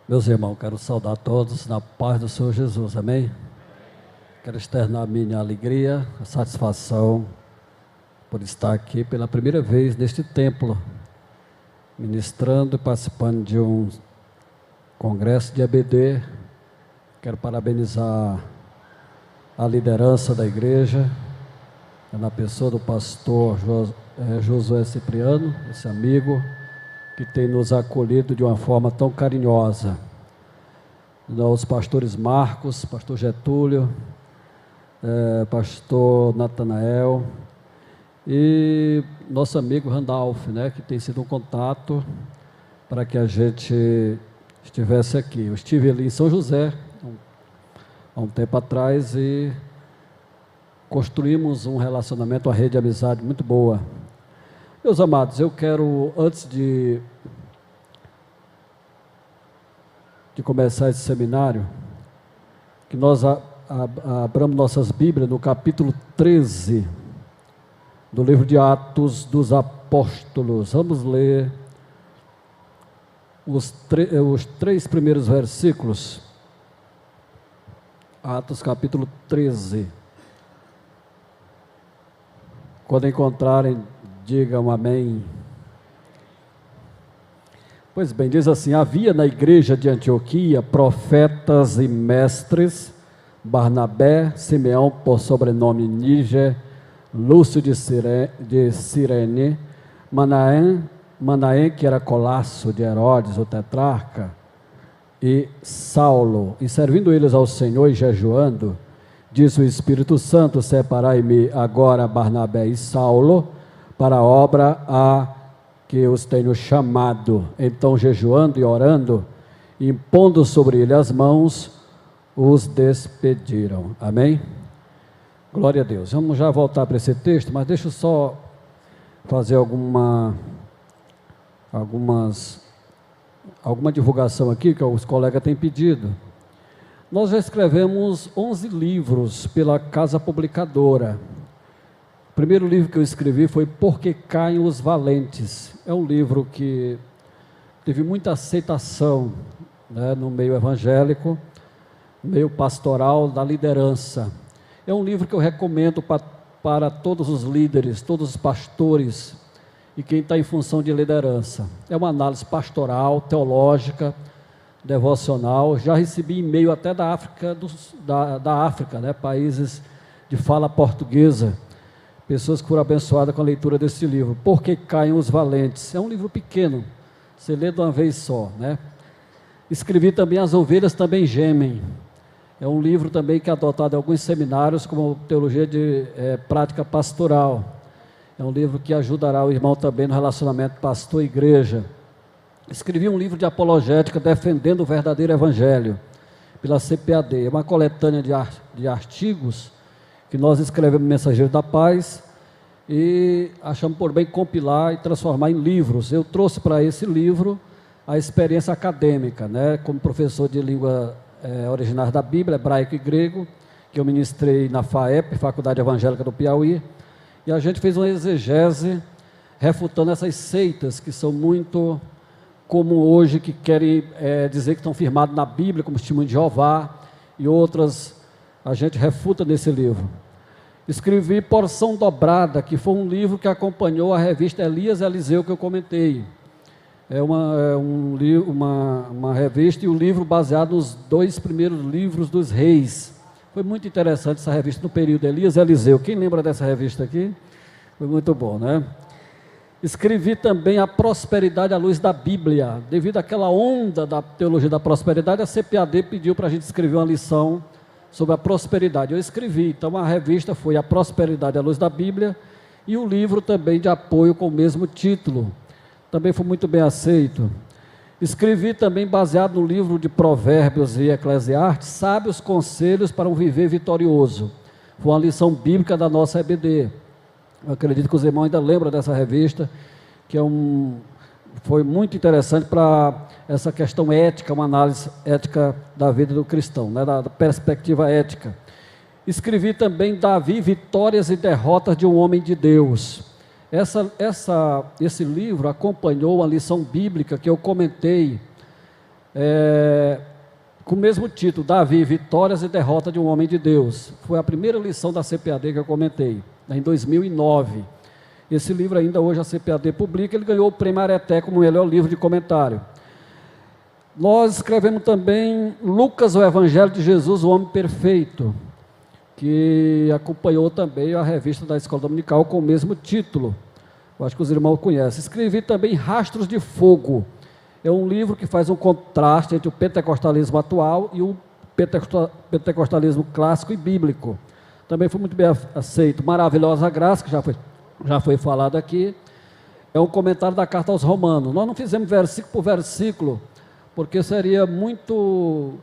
Meus irmãos, quero saudar todos na paz do Senhor Jesus, amém? Quero externar a minha alegria, a satisfação por estar aqui pela primeira vez neste templo, ministrando e participando de um congresso de EBD. Quero parabenizar a liderança da igreja, na pessoa do pastor Josué Cipriano, esse amigo, que tem nos acolhido de uma forma tão carinhosa. Os pastores Marcos, pastor Getúlio, pastor Natanael e nosso amigo Randolph, que tem sido um contato para que a gente estivesse aqui. Eu estive ali em São José há um tempo atrás e construímos um relacionamento, uma rede de amizade muito boa. Meus amados, eu quero, antes de começar esse seminário, que nós abramos nossas Bíblias no capítulo 13 do livro de Atos dos Apóstolos. Vamos ler os três primeiros versículos. Atos capítulo 13. Quando encontrarem, digam amém. Pois bem, diz assim: havia na igreja de Antioquia profetas e mestres, Barnabé, Simeão, por sobrenome Níger, Lúcio de Cirene, Manaém, que era colasso de Herodes, o tetrarca, e Saulo. E servindo eles ao Senhor e jejuando, diz o Espírito Santo: separai-me agora Barnabé e Saulo para a obra a que os tenho chamado. Então, jejuando e orando, impondo sobre ele as mãos, os despediram. Amém? Glória a Deus. Vamos já voltar para esse texto, mas deixa eu só fazer alguma divulgação aqui, que os colegas têm pedido. Nós já escrevemos 11 livros pela Casa Publicadora. O primeiro livro que eu escrevi foi Por que Caem os Valentes. É um livro que teve muita aceitação, no meio evangélico, no meio pastoral, da liderança. É um livro que eu recomendo para todos os líderes, todos os pastores e quem está em função de liderança. É uma análise pastoral, teológica, devocional. Já recebi e-mail até da África, países de fala portuguesa, pessoas que foram abençoadas com a leitura desse livro. Por que Caem os Valentes? É um livro pequeno, você lê de uma vez só, Escrevi também As Ovelhas Também Gemem. É um livro também que é adotado em alguns seminários, como Teologia de Prática Pastoral. É um livro que ajudará o irmão também no relacionamento pastor-igreja. Escrevi um livro de apologética defendendo o verdadeiro evangelho, pela CPAD. É uma coletânea de artigos que nós escrevemos no Mensageiro da Paz e achamos por bem compilar e transformar em livros. Eu trouxe para esse livro a experiência acadêmica, como professor de língua originária da Bíblia, hebraico e grego, que eu ministrei na FAEP, Faculdade Evangélica do Piauí, e a gente fez uma exegese refutando essas seitas que são muito como hoje, que querem dizer que estão firmados na Bíblia, como Testemunho de Jeová, e outras a gente refuta nesse livro. Escrevi Porção Dobrada, que foi um livro que acompanhou a revista Elias Eliseu, que eu comentei. É uma revista e um livro baseado nos 2 primeiros livros dos reis. Foi muito interessante essa revista no período Elias Eliseu. Quem lembra dessa revista aqui? Foi muito bom, Escrevi também A Prosperidade à Luz da Bíblia. Devido àquela onda da teologia da prosperidade, a CPAD pediu para a gente escrever uma lição sobre a prosperidade. Eu escrevi, então a revista foi A Prosperidade à Luz da Bíblia e o livro também de apoio com o mesmo título. Também foi muito bem aceito. Escrevi também, baseado no livro de Provérbios e Eclesiastes, Sábios Conselhos para um Viver Vitorioso. Foi uma lição bíblica da nossa EBD. Eu acredito que os irmãos ainda lembram dessa revista, que foi muito interessante para essa questão ética, uma análise ética da vida do cristão, da perspectiva ética. Escrevi também Davi, Vitórias e Derrotas de um Homem de Deus. Esse livro acompanhou a lição bíblica que eu comentei com o mesmo título, Davi, Vitórias e Derrota de um Homem de Deus. Foi a primeira lição da CPAD que eu comentei, em 2009. Esse livro ainda hoje a CPAD publica, ele ganhou o Prêmio Areté como melhor livro de comentário. Nós escrevemos também Lucas, o Evangelho de Jesus, o Homem Perfeito, que acompanhou também a revista da Escola Dominical com o mesmo título. Eu acho que os irmãos conhecem. Escrevi também Rastros de Fogo. É um livro que faz um contraste entre o pentecostalismo atual e o pentecostalismo clássico e bíblico. Também foi muito bem aceito. Maravilhosa Graça, que já foi falado aqui. É um comentário da carta aos Romanos. Nós não fizemos versículo por versículo, porque seria muito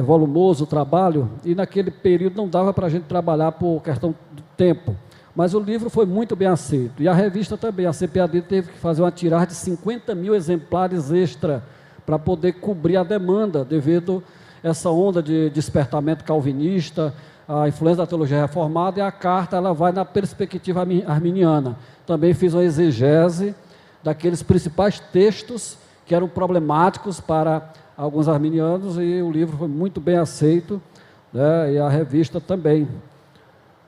volumoso o trabalho, e naquele período não dava para a gente trabalhar por questão do tempo. Mas o livro foi muito bem aceito. E a revista também, a CPAD teve que fazer uma tiragem de 50 mil exemplares extra para poder cobrir a demanda, devido a essa onda de despertamento calvinista, a influência da teologia reformada, e a carta ela vai na perspectiva arminiana. Também fiz uma exegese daqueles principais textos que eram problemáticos para alguns arminianos, e o livro foi muito bem aceito, né, e a revista também.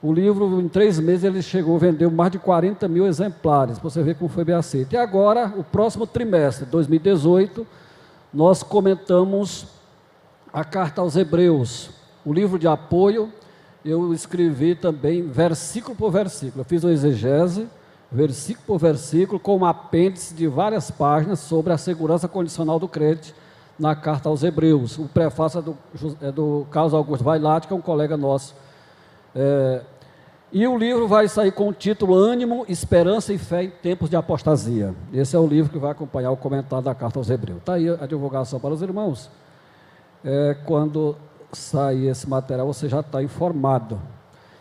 O livro, em 3 meses, ele vendeu mais de 40 mil exemplares, para você ver como foi bem aceito. E agora, o próximo trimestre, 2018, nós comentamos a carta aos Hebreus, o livro de apoio. Eu escrevi também versículo por versículo, eu fiz uma exegese, versículo por versículo, com um apêndice de várias páginas sobre a segurança condicional do crente na carta aos Hebreus. O prefácio é do Carlos Augusto Vailate, que é um colega nosso. E o livro vai sair com o título Ânimo, Esperança e Fé em Tempos de Apostasia. Esse é o livro que vai acompanhar o comentário da carta aos Hebreus. Está aí a divulgação para os irmãos. Quando sair esse material, você já está informado.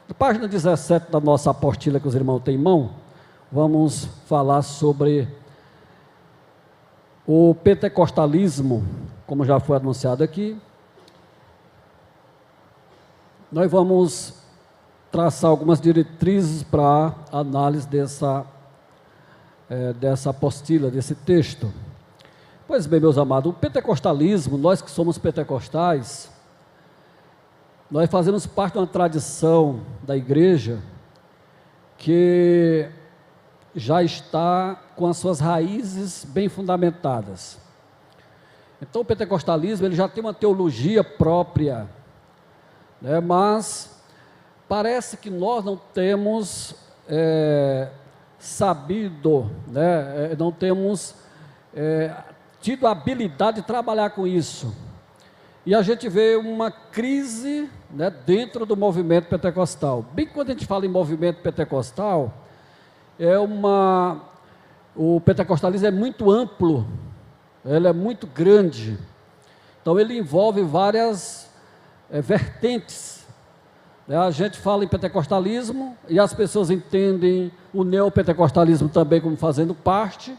Na página 17 da nossa apostila que os irmãos têm em mão, vamos falar sobre o pentecostalismo, como já foi anunciado aqui. Nós vamos traçar algumas diretrizes para a análise dessa apostila, desse texto. Pois bem, meus amados, o pentecostalismo, nós que somos pentecostais, nós fazemos parte de uma tradição da igreja que já está com as suas raízes bem fundamentadas. Então o pentecostalismo ele já tem uma teologia própria, né, mas parece que nós não temos sabido, né, não temos tido a habilidade de trabalhar com isso. E a gente vê uma crise, né, dentro do movimento pentecostal. Bem, quando a gente fala em movimento pentecostal, o pentecostalismo é muito amplo, ele é muito grande. Então ele envolve várias vertentes. A gente fala em pentecostalismo e as pessoas entendem o neopentecostalismo também como fazendo parte,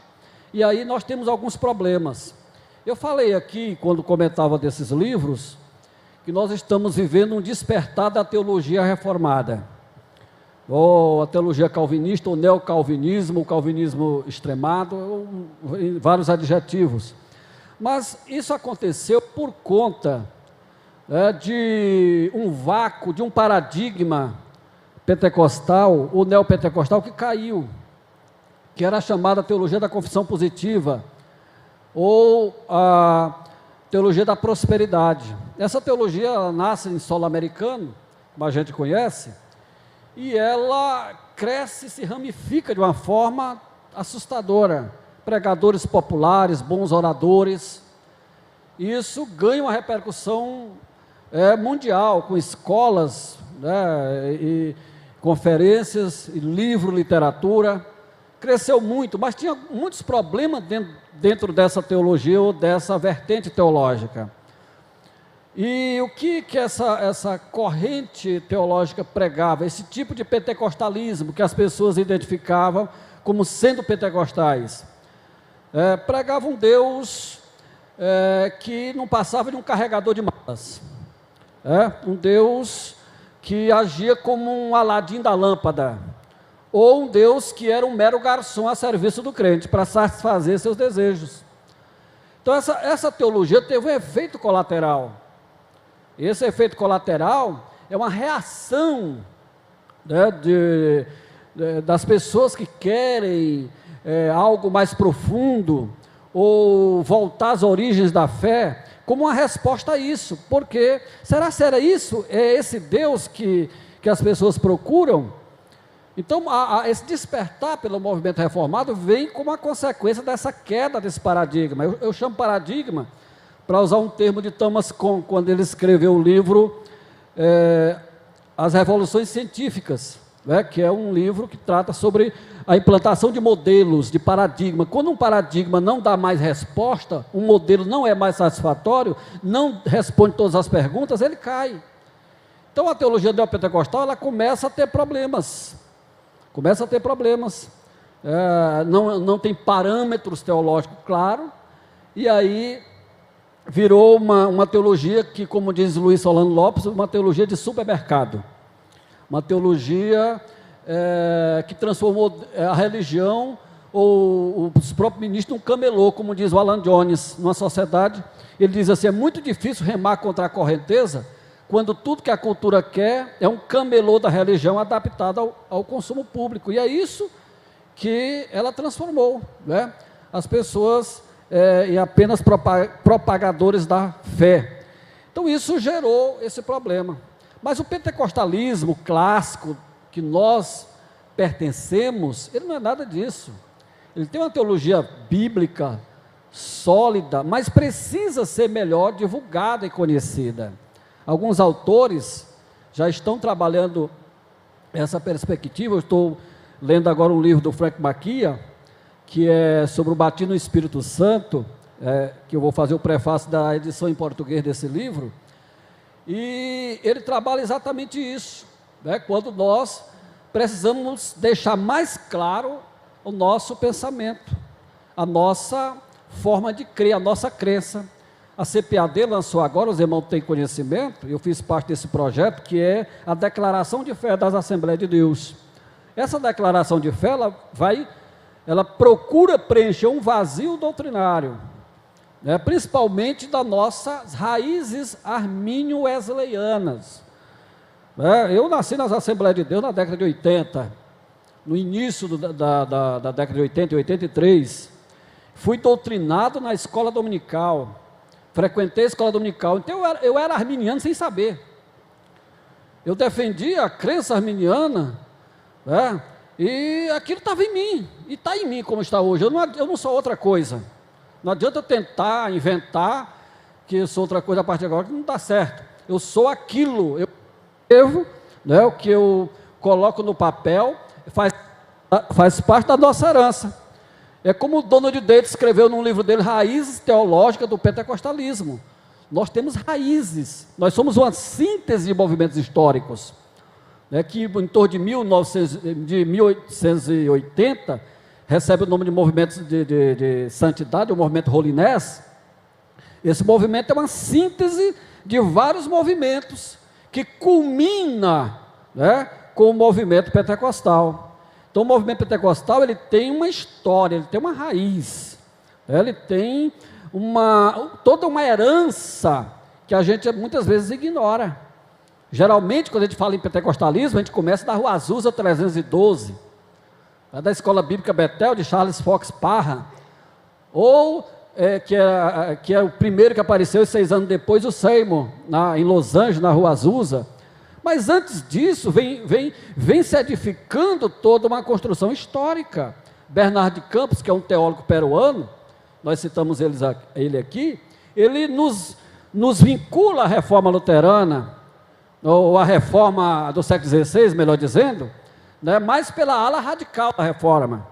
e aí nós temos alguns problemas. Eu falei aqui, quando comentava desses livros, que nós estamos vivendo um despertar da teologia reformada, ou a teologia calvinista, ou neocalvinismo, o calvinismo extremado, vários adjetivos. Mas isso aconteceu por conta de um vácuo, de um paradigma pentecostal, ou neopentecostal, que caiu, que era a chamada teologia da confissão positiva, ou a teologia da prosperidade. Essa teologia ela nasce em solo americano, como a gente conhece, e ela cresce e se ramifica de uma forma assustadora. Pregadores populares, bons oradores, isso ganha uma repercussão mundial, com escolas, né, e conferências, e livro, literatura. Cresceu muito, mas tinha muitos problemas dentro dessa teologia ou dessa vertente teológica. E o que essa corrente teológica pregava? Esse tipo de pentecostalismo que as pessoas identificavam como sendo pentecostais. Pregava um Deus que não passava de um carregador de malas. Um Deus que agia como um Aladim da lâmpada, ou um Deus que era um mero garçom a serviço do crente, para satisfazer seus desejos. Então essa teologia teve um efeito colateral. E esse efeito colateral é uma reação, né, das pessoas que querem algo mais profundo, ou voltar às origens da fé, como uma resposta a isso. Porque, será isso? É esse Deus que as pessoas procuram? Então, esse despertar pelo movimento reformado vem como uma consequência dessa queda desse paradigma. Eu chamo paradigma, para usar um termo de Thomas Kuhn, quando ele escreveu o livro As Revoluções Científicas, né, que é um livro que trata sobre a implantação de modelos, de paradigma. Quando um paradigma não dá mais resposta, um modelo não é mais satisfatório, não responde todas as perguntas, ele cai. Então a teologia neopentecostal, ela começa a ter problemas. Não tem parâmetros teológicos claros, e aí virou uma teologia que, como diz Luiz Solano Lopes, uma teologia de supermercado. Uma teologia que transformou a religião, ou os próprios ministros, num camelô, como diz o Alan Jones, numa sociedade. Ele diz assim: é muito difícil remar contra a correnteza, quando tudo que a cultura quer é um camelô da religião adaptado ao consumo público. E é isso que ela transformou, né? As pessoas em apenas propagadores da fé. Então isso gerou esse problema. Mas o pentecostalismo clássico, que nós pertencemos, ele não é nada disso. Ele tem uma teologia bíblica sólida, mas precisa ser melhor divulgada e conhecida. Alguns autores já estão trabalhando essa perspectiva. Eu estou lendo agora um livro do Frank Maquia, que é sobre o batismo no Espírito Santo, que eu vou fazer o prefácio da edição em português desse livro, e ele trabalha exatamente isso, né? Quando nós precisamos deixar mais claro o nosso pensamento, a nossa forma de crer, a nossa crença. A CPAD lançou agora, os irmãos têm conhecimento, eu fiz parte desse projeto, que é a Declaração de Fé das Assembleias de Deus. Essa declaração de fé, ela procura preencher um vazio doutrinário, né, principalmente das nossas raízes armínio-wesleyanas. Eu nasci nas Assembleias de Deus na década de 80, no início da década de 80 e 83, fui doutrinado na escola dominical, frequentei a escola dominical, então eu era arminiano sem saber. Eu defendia a crença arminiana, e aquilo estava em mim, e está em mim como está hoje. Eu não sou outra coisa. Não adianta eu tentar inventar que eu sou outra coisa a partir de agora, que não dá certo. Eu sou aquilo, eu escrevo, né, o que eu coloco no papel, faz parte da nossa herança. É como o Donald Davis escreveu num livro dele, Raízes Teológicas do Pentecostalismo. Nós temos raízes, nós somos uma síntese de movimentos históricos, né, que em torno de 1880, recebe o nome de movimento de santidade, o movimento Holiness. Esse movimento é uma síntese de vários movimentos, que culmina, né, com o movimento pentecostal. Então o movimento pentecostal, ele tem uma história, ele tem uma raiz, ele tem toda uma herança que a gente muitas vezes ignora. Geralmente, quando a gente fala em pentecostalismo, a gente começa da Rua Azusa 312, da Escola Bíblica Betel, de Charles Fox Parham, ou que é o primeiro que apareceu, e 6 anos depois, o Seymour, em Los Angeles, na Rua Azusa. Mas antes disso, vem se edificando toda uma construção histórica. Bernard de Campos, que é um teólogo peruano, nós citamos ele aqui, ele nos vincula à reforma luterana, ou a reforma do século XVI, melhor dizendo, né, mais pela ala radical da reforma.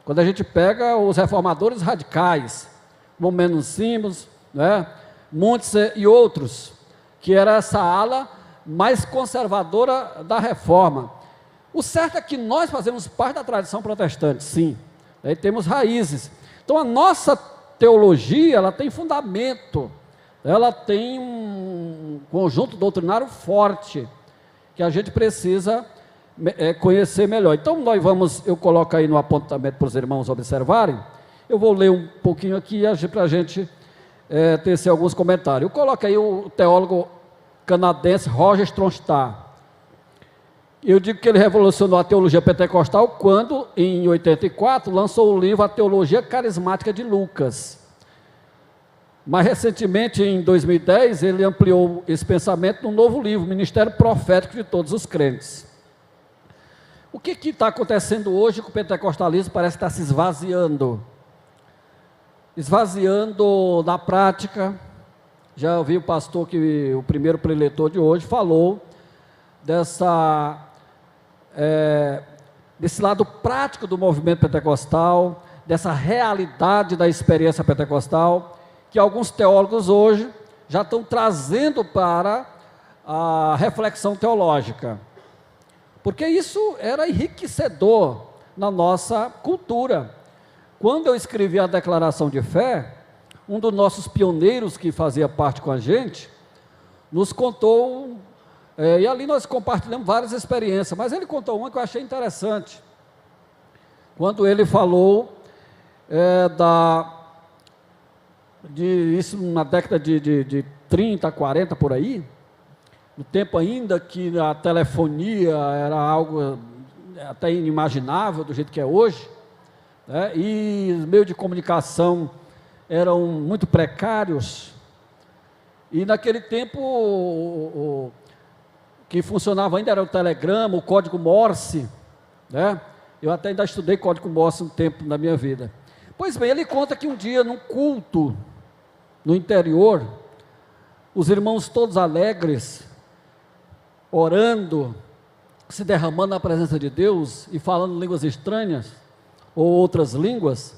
Quando a gente pega os reformadores radicais, como Menos Simons, né, Muntzer e outros, que era essa ala mais conservadora da reforma. O certo é que nós fazemos parte da tradição protestante, sim, né, temos raízes. Então a nossa teologia, ela tem fundamento, ela tem um conjunto doutrinário forte, que a gente precisa conhecer melhor. Então eu coloco aí no apontamento para os irmãos observarem, eu vou ler um pouquinho aqui para a gente tecer alguns comentários. Eu coloco aí o teólogo canadense Roger Stronstar. Eu digo que ele revolucionou a teologia pentecostal quando, em 84, lançou o livro A Teologia Carismática de Lucas. Mais recentemente, em 2010, ele ampliou esse pensamento num novo livro, Ministério Profético de Todos os Crentes. O que está acontecendo hoje com o pentecostalismo? Parece que está se esvaziando. Esvaziando na prática. Já ouvi o pastor, o primeiro preletor de hoje, falou desse lado prático do movimento pentecostal, dessa realidade da experiência pentecostal, que alguns teólogos hoje já estão trazendo para a reflexão teológica. Porque isso era enriquecedor na nossa cultura. Quando eu escrevi a declaração de fé, um dos nossos pioneiros que fazia parte com a gente, nos contou, e ali nós compartilhamos várias experiências, mas ele contou uma que eu achei interessante. Quando ele falou isso na década de 30, 40, por aí, no tempo ainda que a telefonia era algo até inimaginável do jeito que é hoje, né, e os meios de comunicação eram muito precários, e naquele tempo o que funcionava ainda era o telegrama, o código Morse, né? Eu até ainda estudei código Morse um tempo na minha vida. Pois bem, ele conta que um dia num culto no interior, os irmãos todos alegres, orando, se derramando na presença de Deus e falando línguas estranhas ou outras línguas,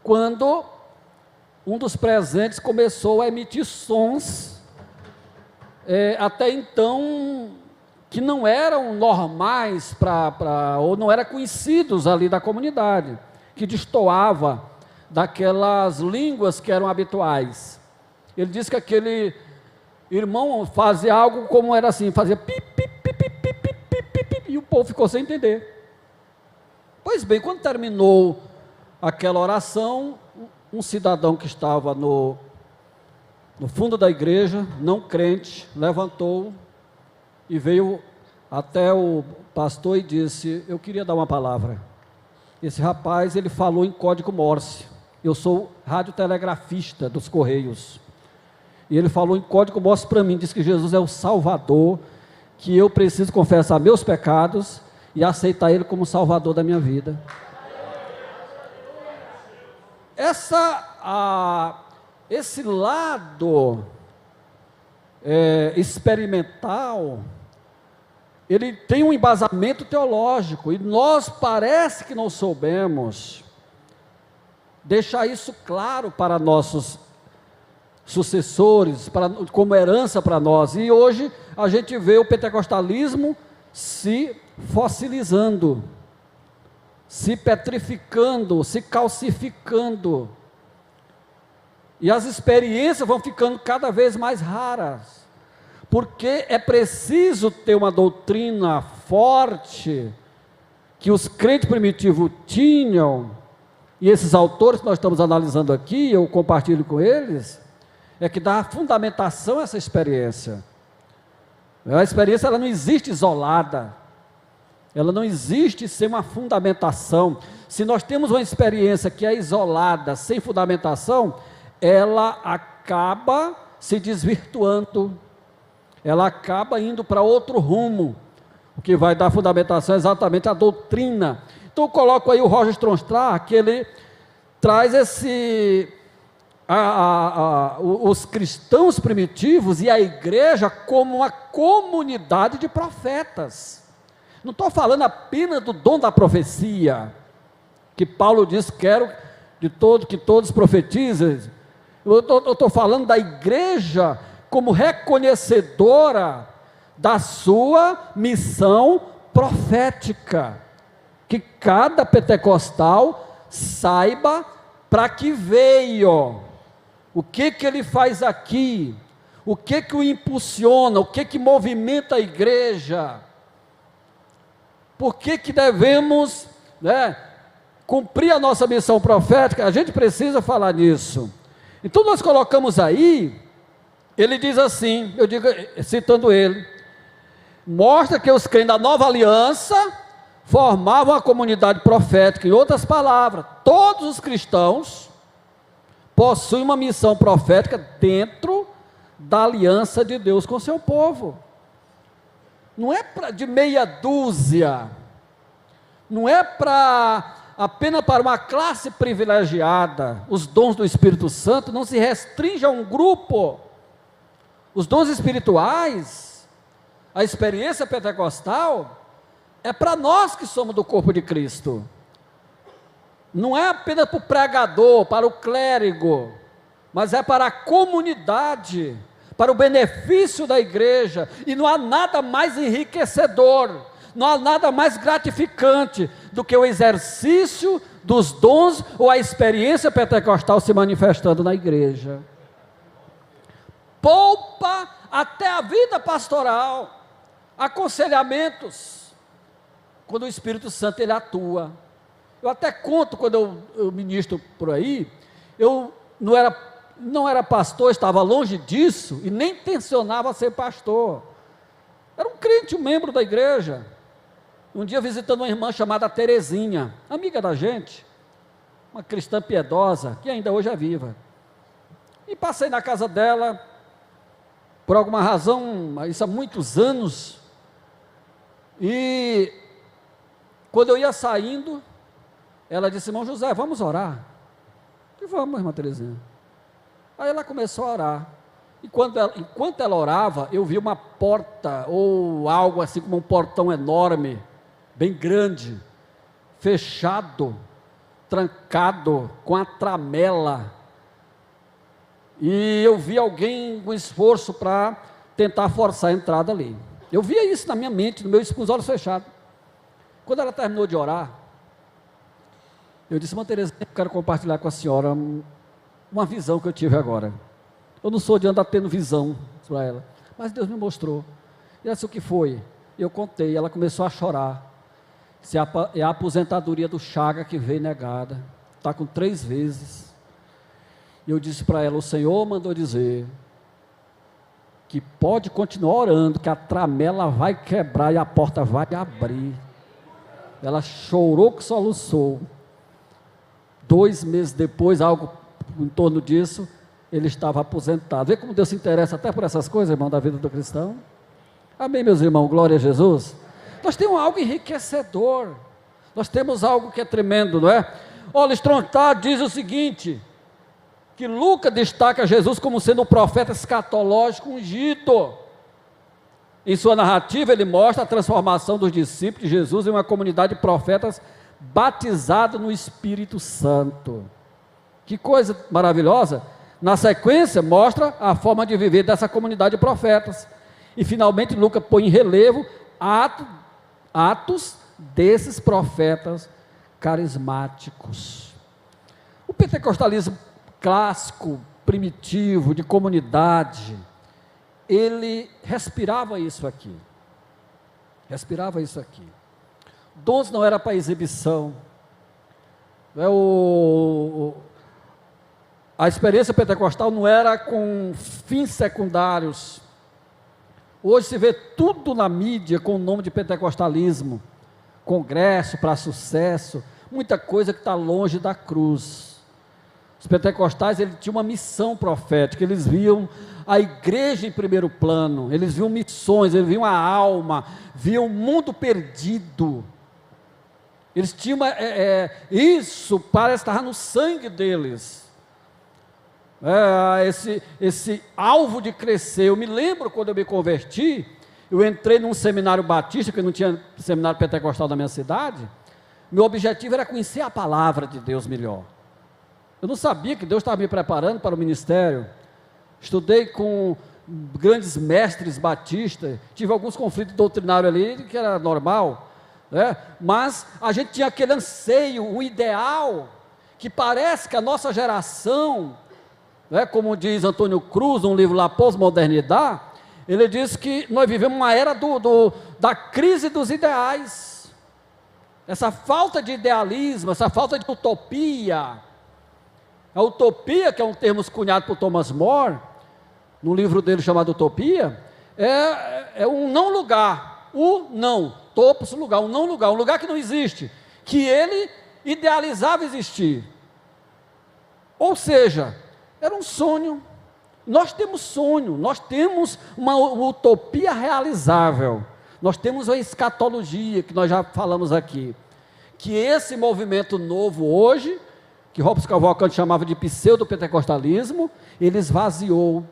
quando um dos presentes começou a emitir sons até então que não eram normais ou não eram conhecidos ali da comunidade, que destoava daquelas línguas que eram habituais. Ele disse que aquele irmão fazia algo como era assim, fazia pip, pip, pip, pip, pip, pip, pip, pip, e o povo ficou sem entender. Pois bem, quando terminou aquela oração, um cidadão que estava no fundo da igreja, não crente, levantou e veio até o pastor e disse: eu queria dar uma palavra. Esse rapaz, ele falou em código Morse. Eu sou radiotelegrafista dos Correios. E ele falou em código Morse para mim, disse que Jesus é o Salvador, que eu preciso confessar meus pecados e aceitar Ele como Salvador da minha vida. Esse lado experimental, ele tem um embasamento teológico, e nós parece que não soubemos deixar isso claro para nossos sucessores, como herança para nós, e hoje a gente vê o pentecostalismo se fossilizando, se petrificando, se calcificando, e as experiências vão ficando cada vez mais raras, porque é preciso ter uma doutrina forte, que os crentes primitivos tinham, e esses autores que nós estamos analisando aqui, eu compartilho com eles, é que dá fundamentação a essa experiência. A experiência, ela não existe isolada, ela não existe sem uma fundamentação. Se nós temos uma experiência que é isolada, sem fundamentação, ela acaba se desvirtuando, ela acaba indo para outro rumo. O que vai dar fundamentação é exatamente a doutrina. Então eu coloco aí o Roger Stronstar, que ele traz os cristãos primitivos e a igreja como uma comunidade de profetas. Não estou falando apenas do dom da profecia, que Paulo diz: quero que todos profetizem. Eu estou falando da igreja como reconhecedora da sua missão profética, que cada pentecostal saiba para que veio, o que ele faz aqui, o que o impulsiona, o que movimenta a igreja, por que devemos, cumprir a nossa missão profética. A gente precisa falar nisso. Então nós colocamos aí, ele diz assim, eu digo, citando ele, mostra que os crentes da nova aliança formavam a comunidade profética. Em outras palavras, todos os cristãos possuem uma missão profética dentro da aliança de Deus com seu povo. Não é de meia dúzia, não é apenas para uma classe privilegiada. Os dons do Espírito Santo não se restringem a um grupo. Os dons espirituais, a experiência pentecostal, é para nós que somos do corpo de Cristo. Não é apenas para o pregador, para o clérigo, mas é para a comunidade, para o benefício da igreja. E não há nada mais enriquecedor, não há nada mais gratificante do que o exercício dos dons ou a experiência pentecostal se manifestando na igreja. Poupa até a vida pastoral, aconselhamentos, quando o Espírito Santo ele atua. Eu até conto, quando eu ministro por aí, eu não era pastor, estava longe disso, e nem intencionava ser pastor. Era um crente, um membro da igreja. Um dia visitando uma irmã chamada Terezinha, amiga da gente, uma cristã piedosa, que ainda hoje é viva. E passei na casa dela, por alguma razão, isso há muitos anos, e quando eu ia saindo, ela disse: irmão José, vamos orar? E vamos, irmã Terezinha. Aí ela começou a orar, e enquanto ela orava, eu vi uma porta, ou algo assim como um portão enorme, bem grande, fechado, trancado, com a tramela, e eu vi alguém com esforço para tentar forçar a entrada ali. Eu via isso na minha mente, com os olhos fechados. Quando ela terminou de orar, eu disse: irmã Tereza, eu quero compartilhar com a senhora uma visão que eu tive agora. Eu não sou de andar tendo visão para ela, mas Deus me mostrou. E ela disse: o que foi? Eu contei, ela começou a chorar. É a aposentadoria do Chaga que veio negada, está com 3 vezes. E eu disse para ela: o Senhor mandou dizer que pode continuar orando, que a tramela vai quebrar e a porta vai abrir. Ela chorou que soluçou. 2 meses depois, algo em torno disso, ele estava aposentado. Vê como Deus se interessa até por essas coisas, irmão, da vida do cristão. Amém, meus irmãos, glória a Jesus. Nós temos algo enriquecedor, nós temos algo que é tremendo, não é? Olha, Stronstadt diz o seguinte, que Lucas destaca Jesus como sendo um profeta escatológico ungido. Em sua narrativa, ele mostra a transformação dos discípulos de Jesus em uma comunidade de profetas batizados no Espírito Santo. Que coisa maravilhosa! Na sequência, mostra a forma de viver dessa comunidade de profetas. E finalmente, Lucas põe em relevo atos desses profetas carismáticos. O pentecostalismo clássico, primitivo, de comunidade, ele respirava isso aqui. Dons não era para exibição. A experiência pentecostal não era com fins secundários. Hoje se vê tudo na mídia com o nome de pentecostalismo, congresso para sucesso, muita coisa que está longe da cruz. Os pentecostais, eles tinham uma missão profética, eles viam a igreja em primeiro plano, eles viam missões, eles viam a alma, viam o mundo perdido. Eles tinham isso parece estar no sangue deles. Esse alvo de crescer. Eu me lembro quando eu me converti, eu entrei num seminário batista, que não tinha seminário pentecostal na minha cidade. Meu objetivo era conhecer a palavra de Deus melhor. Eu não sabia que Deus estava me preparando para o ministério. Estudei com grandes mestres batistas, tive alguns conflitos doutrinários ali, que era normal, né? Mas a gente tinha aquele anseio, um ideal, que parece que a nossa geração, né, como diz Antônio Cruz, num livro lá, Pós-Modernidade, ele diz que nós vivemos uma era da crise dos ideais, essa falta de idealismo, essa falta de utopia, A utopia, que é um termo cunhado por Thomas More, no livro dele chamado Utopia, é um não lugar, o não, topos lugar, um não lugar, um lugar que não existe, que ele idealizava existir. Ou seja, era um sonho. Nós temos sonho, nós temos uma utopia realizável, nós temos a escatologia, que nós já falamos aqui, que esse movimento novo hoje, que Robson Cavalcante chamava de pseudo-pentecostalismo, ele esvaziou.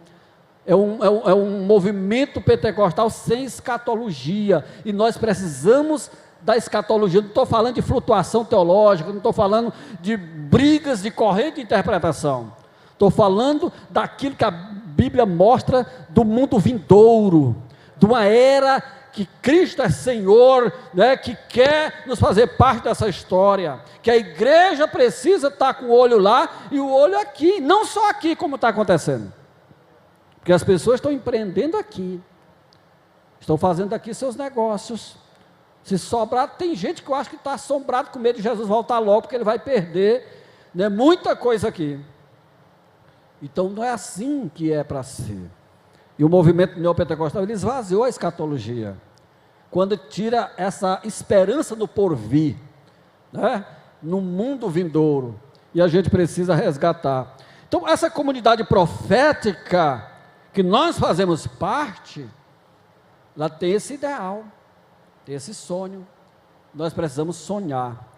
É um movimento pentecostal sem escatologia, e nós precisamos da escatologia. Não estou falando de flutuação teológica, não estou falando de brigas de corrente de interpretação, estou falando daquilo que a Bíblia mostra do mundo vindouro, de uma era que Cristo é Senhor, né, que quer nos fazer parte dessa história, que a igreja precisa estar com o olho lá e o olho aqui, não só aqui como está acontecendo, porque as pessoas estão empreendendo aqui, estão fazendo aqui seus negócios. Se sobrar, tem gente que eu acho que está assombrado com medo de Jesus voltar logo, porque ele vai perder, né, muita coisa aqui. Então não é assim que é para ser. E o movimento neopentecostal, ele esvaziou a escatologia, quando tira essa esperança no porvir, né, no mundo vindouro, e a gente precisa resgatar. Então essa comunidade profética, que nós fazemos parte, ela tem esse ideal, tem esse sonho. Nós precisamos sonhar,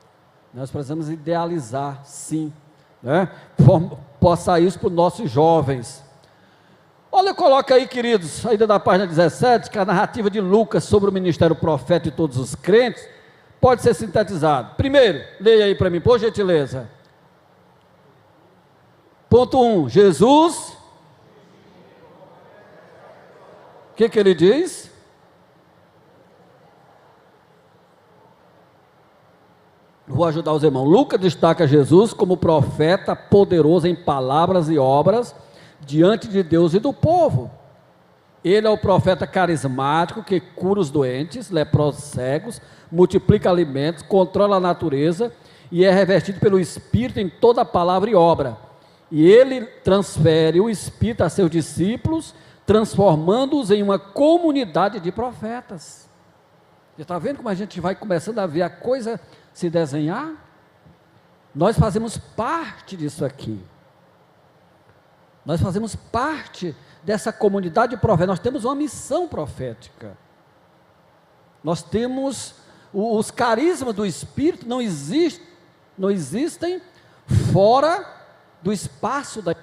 nós precisamos idealizar, sim, né? Passar isso para os nossos jovens. Olha, coloca aí, queridos, ainda da página 17, que a narrativa de Lucas sobre o ministério profeta e todos os crentes pode ser sintetizado. Primeiro, leia aí para mim, por gentileza. Ponto 1, Jesus, o que ele diz? Vou ajudar os irmãos. Lucas destaca Jesus como profeta poderoso em palavras e obras diante de Deus e do povo. Ele é o profeta carismático que cura os doentes, leprosos, cegos, multiplica alimentos, controla a natureza e é revestido pelo Espírito em toda palavra e obra. E ele transfere o Espírito a seus discípulos, transformando-os em uma comunidade de profetas. Você está vendo como a gente vai começando a ver a coisa se desenhar? Nós fazemos parte disso aqui. Nós fazemos parte dessa comunidade de profetas. Nós temos uma missão profética. Nós temos os carismas do Espírito, não existem fora do espaço da...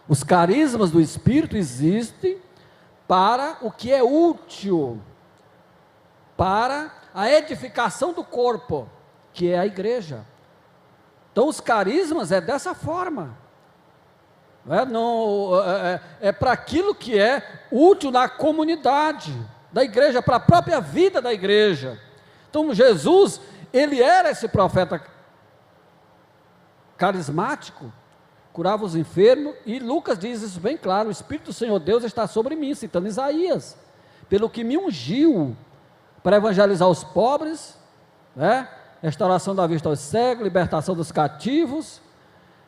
Os carismas do Espírito existem para o que é útil, para a edificação do corpo, que é a igreja. Então os carismas é dessa forma, é para aquilo que é útil na comunidade da igreja, para a própria vida da igreja. Então Jesus, ele era esse profeta carismático, curava os enfermos, e Lucas diz isso bem claro: o Espírito do Senhor Deus está sobre mim, citando Isaías, pelo que me ungiu para evangelizar os pobres, né? Restauração da vista aos cegos, libertação dos cativos.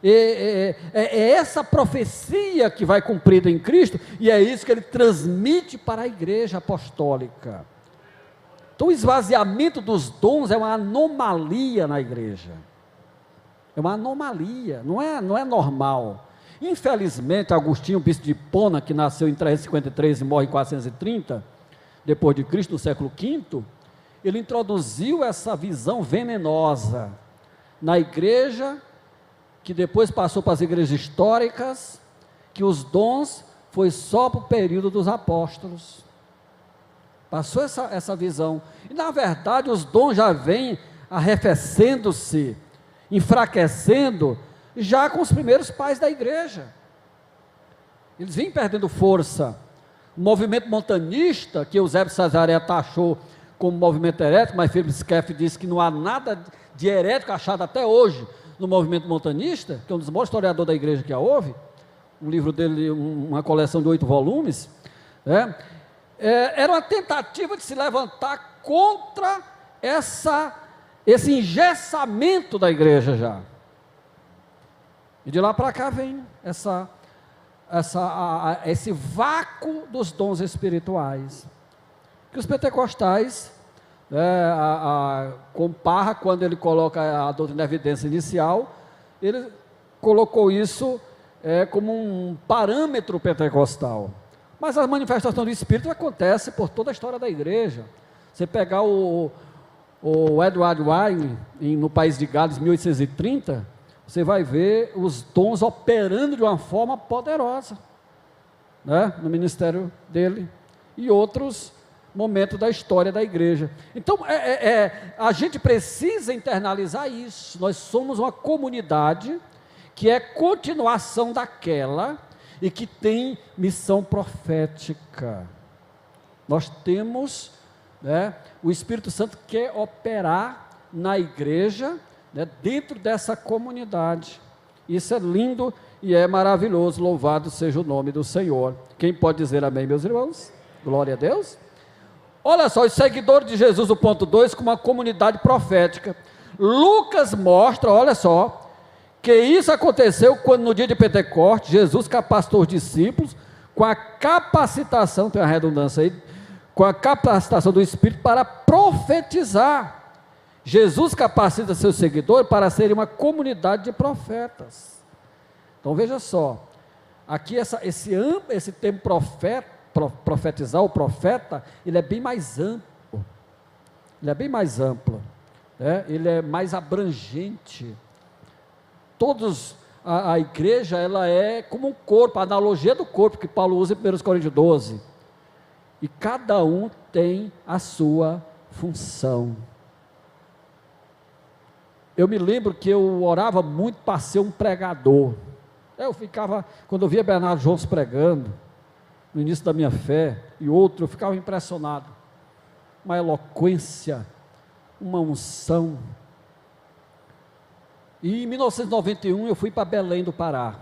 É essa profecia que vai cumprida em Cristo, e é isso que ele transmite para a igreja apostólica. Então o esvaziamento dos dons é uma anomalia na igreja, é uma anomalia, não é normal. Infelizmente, Agostinho, bispo de Hipona, que nasceu em 353 e morre em 430, depois de Cristo, no século V, ele introduziu essa visão venenosa na igreja, que depois passou para as igrejas históricas, que os dons foi só para o período dos apóstolos. Passou essa visão, e na verdade os dons já vêm arrefecendo-se, enfraquecendo, já com os primeiros pais da igreja. Eles vêm perdendo força. O movimento montanista, que Eusébio de Cesareia taxou como movimento herético, mas Philip Schaff disse que não há nada de herético achado até hoje no movimento montanista, que é um dos maiores historiadores da igreja que houve, um livro dele, uma coleção de 8 volumes, era uma tentativa de se levantar contra esse engessamento da igreja já. E de lá para cá vem esse vácuo dos dons espirituais, que os pentecostais com Parra, quando ele coloca a doutrina da evidência inicial, ele colocou isso como um parâmetro pentecostal. Mas a manifestação do Espírito acontece por toda a história da igreja. Você pegar o Edward Wine, no País de Gales, 1830, você vai ver os dons operando de uma forma poderosa, né, no ministério dele, e outros momentos da história da igreja. Então, a gente precisa internalizar isso. Nós somos uma comunidade que é continuação daquela e que tem missão profética. Nós temos, né, o Espírito Santo quer operar na igreja, né, dentro dessa comunidade. Isso é lindo e é maravilhoso. Louvado seja o nome do Senhor. Quem pode dizer amém, meus irmãos? Glória a Deus. Olha só, os seguidores de Jesus, o ponto 2, como uma comunidade profética. Lucas mostra, olha só, que isso aconteceu quando no dia de Pentecostes, Jesus capacitou os discípulos com a capacitação, tem uma redundância aí, com a capacitação do Espírito para profetizar. Jesus capacita seus seguidores para serem uma comunidade de profetas. Então veja só, aqui esse termo profetizar, o profeta, ele é bem mais amplo, né? Ele é mais abrangente. A igreja, ela é como um corpo, a analogia do corpo que Paulo usa em 1 Coríntios 12, e cada um tem a sua função. Eu me lembro que eu orava muito para ser um pregador. Eu ficava, quando eu via Bernardo Jones pregando, no início da minha fé, e outro, eu ficava impressionado. Uma eloquência, uma unção. E em 1991 eu fui para Belém do Pará,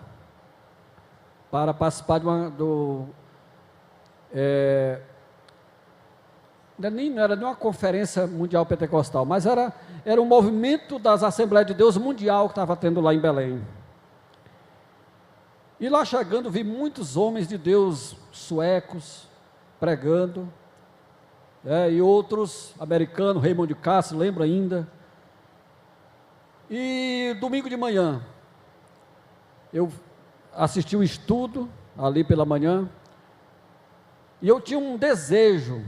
para participar não era de uma conferência mundial pentecostal, mas era um movimento das Assembleias de Deus mundial que estava tendo lá em Belém. E lá chegando, vi muitos homens de Deus suecos pregando, e outros americanos, Raymond Castro, lembro ainda. E domingo de manhã, eu assisti o estudo, ali pela manhã, e eu tinha um desejo,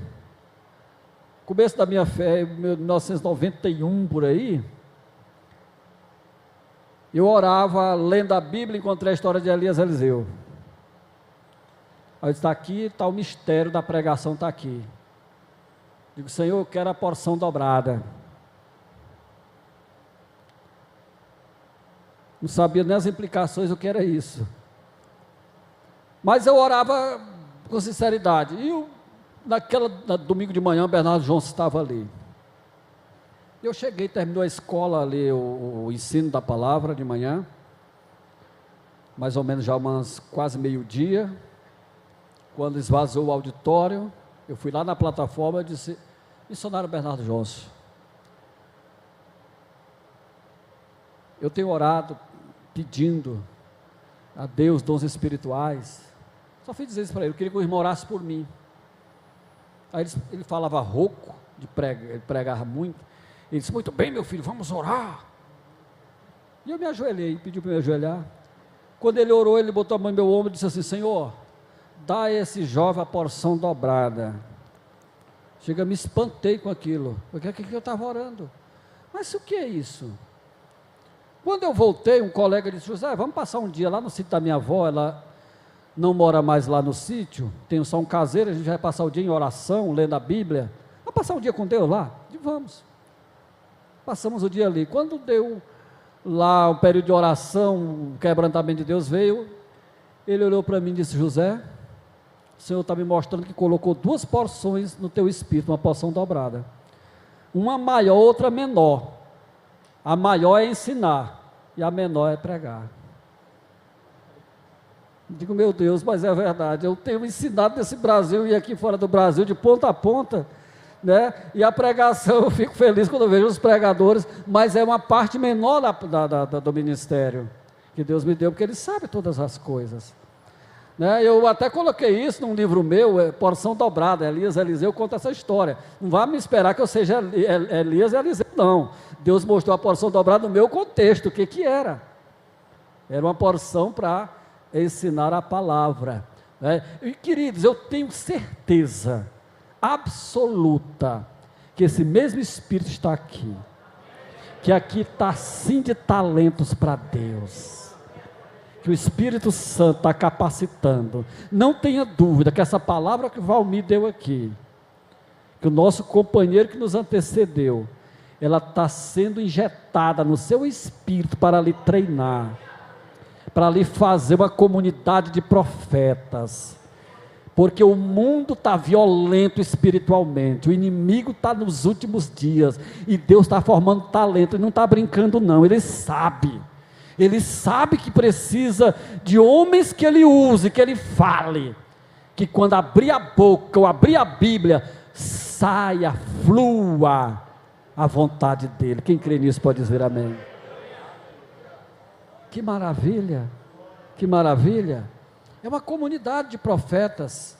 começo da minha fé, 1991 por aí, eu orava, lendo a Bíblia, encontrei a história de Elias e Eliseu. Aí está aqui, está o mistério da pregação, está aqui. Digo, Senhor, eu quero a porção dobrada. Não sabia nem as implicações, o que era isso. Mas eu orava com sinceridade. E domingo de manhã, Bernardo Jones estava ali. Eu cheguei, terminou a escola ali, o ensino da palavra de manhã, mais ou menos já quase meio-dia, quando esvaziou o auditório, eu fui lá na plataforma e disse, missionário Bernardo Jones, eu tenho orado, pedindo a Deus dons espirituais, só fui dizer isso para ele, eu queria que o irmão orasse por mim. Aí ele falava rouco, ele pregava muito. Ele disse, muito bem, meu filho, vamos orar. E eu me ajoelhei, pediu para me ajoelhar. Quando ele orou, ele botou a mão no meu ombro e disse assim, Senhor, dá a esse jovem a porção dobrada. Chega, me espantei com aquilo, porque o que eu estava orando? Mas o que é isso? Quando eu voltei, um colega disse, José, vamos passar um dia lá no sítio da minha avó, ela não mora mais lá no sítio, tem só um caseiro, a gente vai passar o dia em oração, lendo a Bíblia, vamos passar um dia com Deus lá? E vamos. Passamos o dia ali. Quando deu lá um período de oração, o quebrantamento de Deus veio, ele olhou para mim e disse, José, o Senhor está me mostrando que colocou 2 porções no teu espírito, uma porção dobrada. Uma maior, outra menor. A maior é ensinar, e a menor é pregar. Digo, meu Deus, mas é verdade, eu tenho ensinado nesse Brasil e aqui fora do Brasil, de ponta a ponta, né? E a pregação, eu fico feliz quando eu vejo os pregadores, mas é uma parte menor do ministério. que Deus me deu, porque Ele sabe todas as coisas. Né? Eu até coloquei isso num livro meu, Porção Dobrada, Elias e Eliseu conta essa história. Não vá me esperar que eu seja Elias e Eliseu, não. Deus mostrou a porção dobrada no meu contexto, o que era? Era uma porção para ensinar a palavra. Né? E, queridos, eu tenho certeza absoluta que esse mesmo Espírito está aqui, que aqui está sim de talentos para Deus, que o Espírito Santo está capacitando. Não tenha dúvida que essa palavra que o Valmir deu aqui, que o nosso companheiro que nos antecedeu, ela está sendo injetada no seu espírito para lhe treinar, para lhe fazer uma comunidade de profetas, porque o mundo está violento espiritualmente, o inimigo está nos últimos dias, e Deus está formando talento, ele não está brincando não, Ele sabe que precisa de homens que Ele use, que Ele fale, que quando abrir a boca, ou abrir a Bíblia, saia, flua a vontade dEle. Quem crê nisso pode dizer amém. Que maravilha, que maravilha. É uma comunidade de profetas,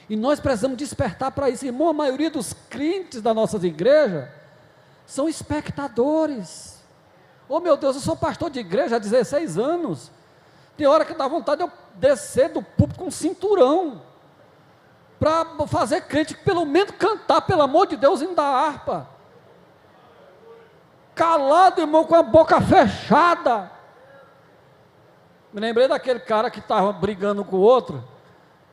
e nós precisamos despertar para isso, irmão. A maioria dos crentes das nossas igrejas são espectadores. Oh meu Deus, eu sou pastor de igreja há 16 anos, tem hora que dá vontade de eu descer do púlpito com um cinturão, para fazer crente, pelo menos cantar, pelo amor de Deus, indo da harpa, calado, irmão, com a boca fechada. Me lembrei daquele cara que estava brigando com o outro,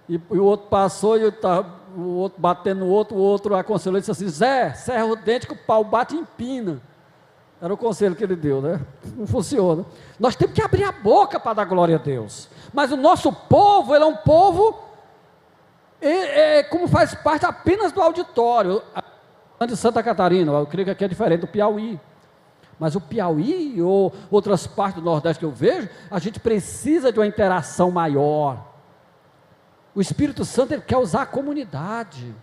e o outro passou, e o outro batendo no outro, o outro aconselhou e disse assim: Zé, serra o dente que o pau bate e empina. Era o conselho que ele deu, né? Não funciona. Nós temos que abrir a boca para dar glória a Deus. Mas o nosso povo, ele é um povo, como faz parte apenas do auditório. De Santa Catarina, eu creio que aqui é diferente do Piauí. Mas o Piauí, ou outras partes do Nordeste que eu vejo, a gente precisa de uma interação maior. O Espírito Santo, ele quer usar a comunidade,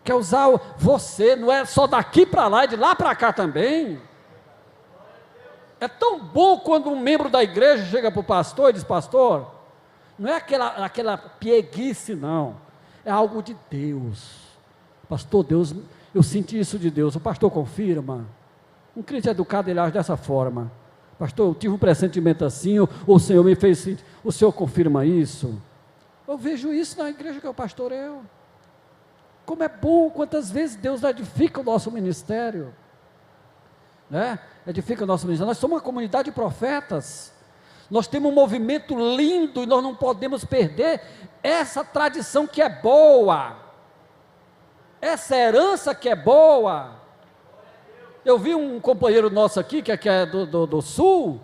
quer usar você, não é só daqui para lá, é de lá para cá também. É tão bom quando um membro da igreja chega para o pastor e diz: pastor, não é aquela pieguice, não, é algo de Deus. Pastor, Deus, eu senti isso de Deus. O pastor confirma. Um crente educado, ele age dessa forma: pastor, eu tive um pressentimento assim, ou o Senhor me fez sentir. O Senhor confirma isso? Eu vejo isso na igreja que eu pastoreio. Como é bom, quantas vezes Deus edifica o nosso ministério, né? Edifica o nosso ministério. Nós somos uma comunidade de profetas, nós temos um movimento lindo, e nós não podemos perder essa tradição que é boa, essa herança que é boa. Eu vi um companheiro nosso aqui, que é do Sul,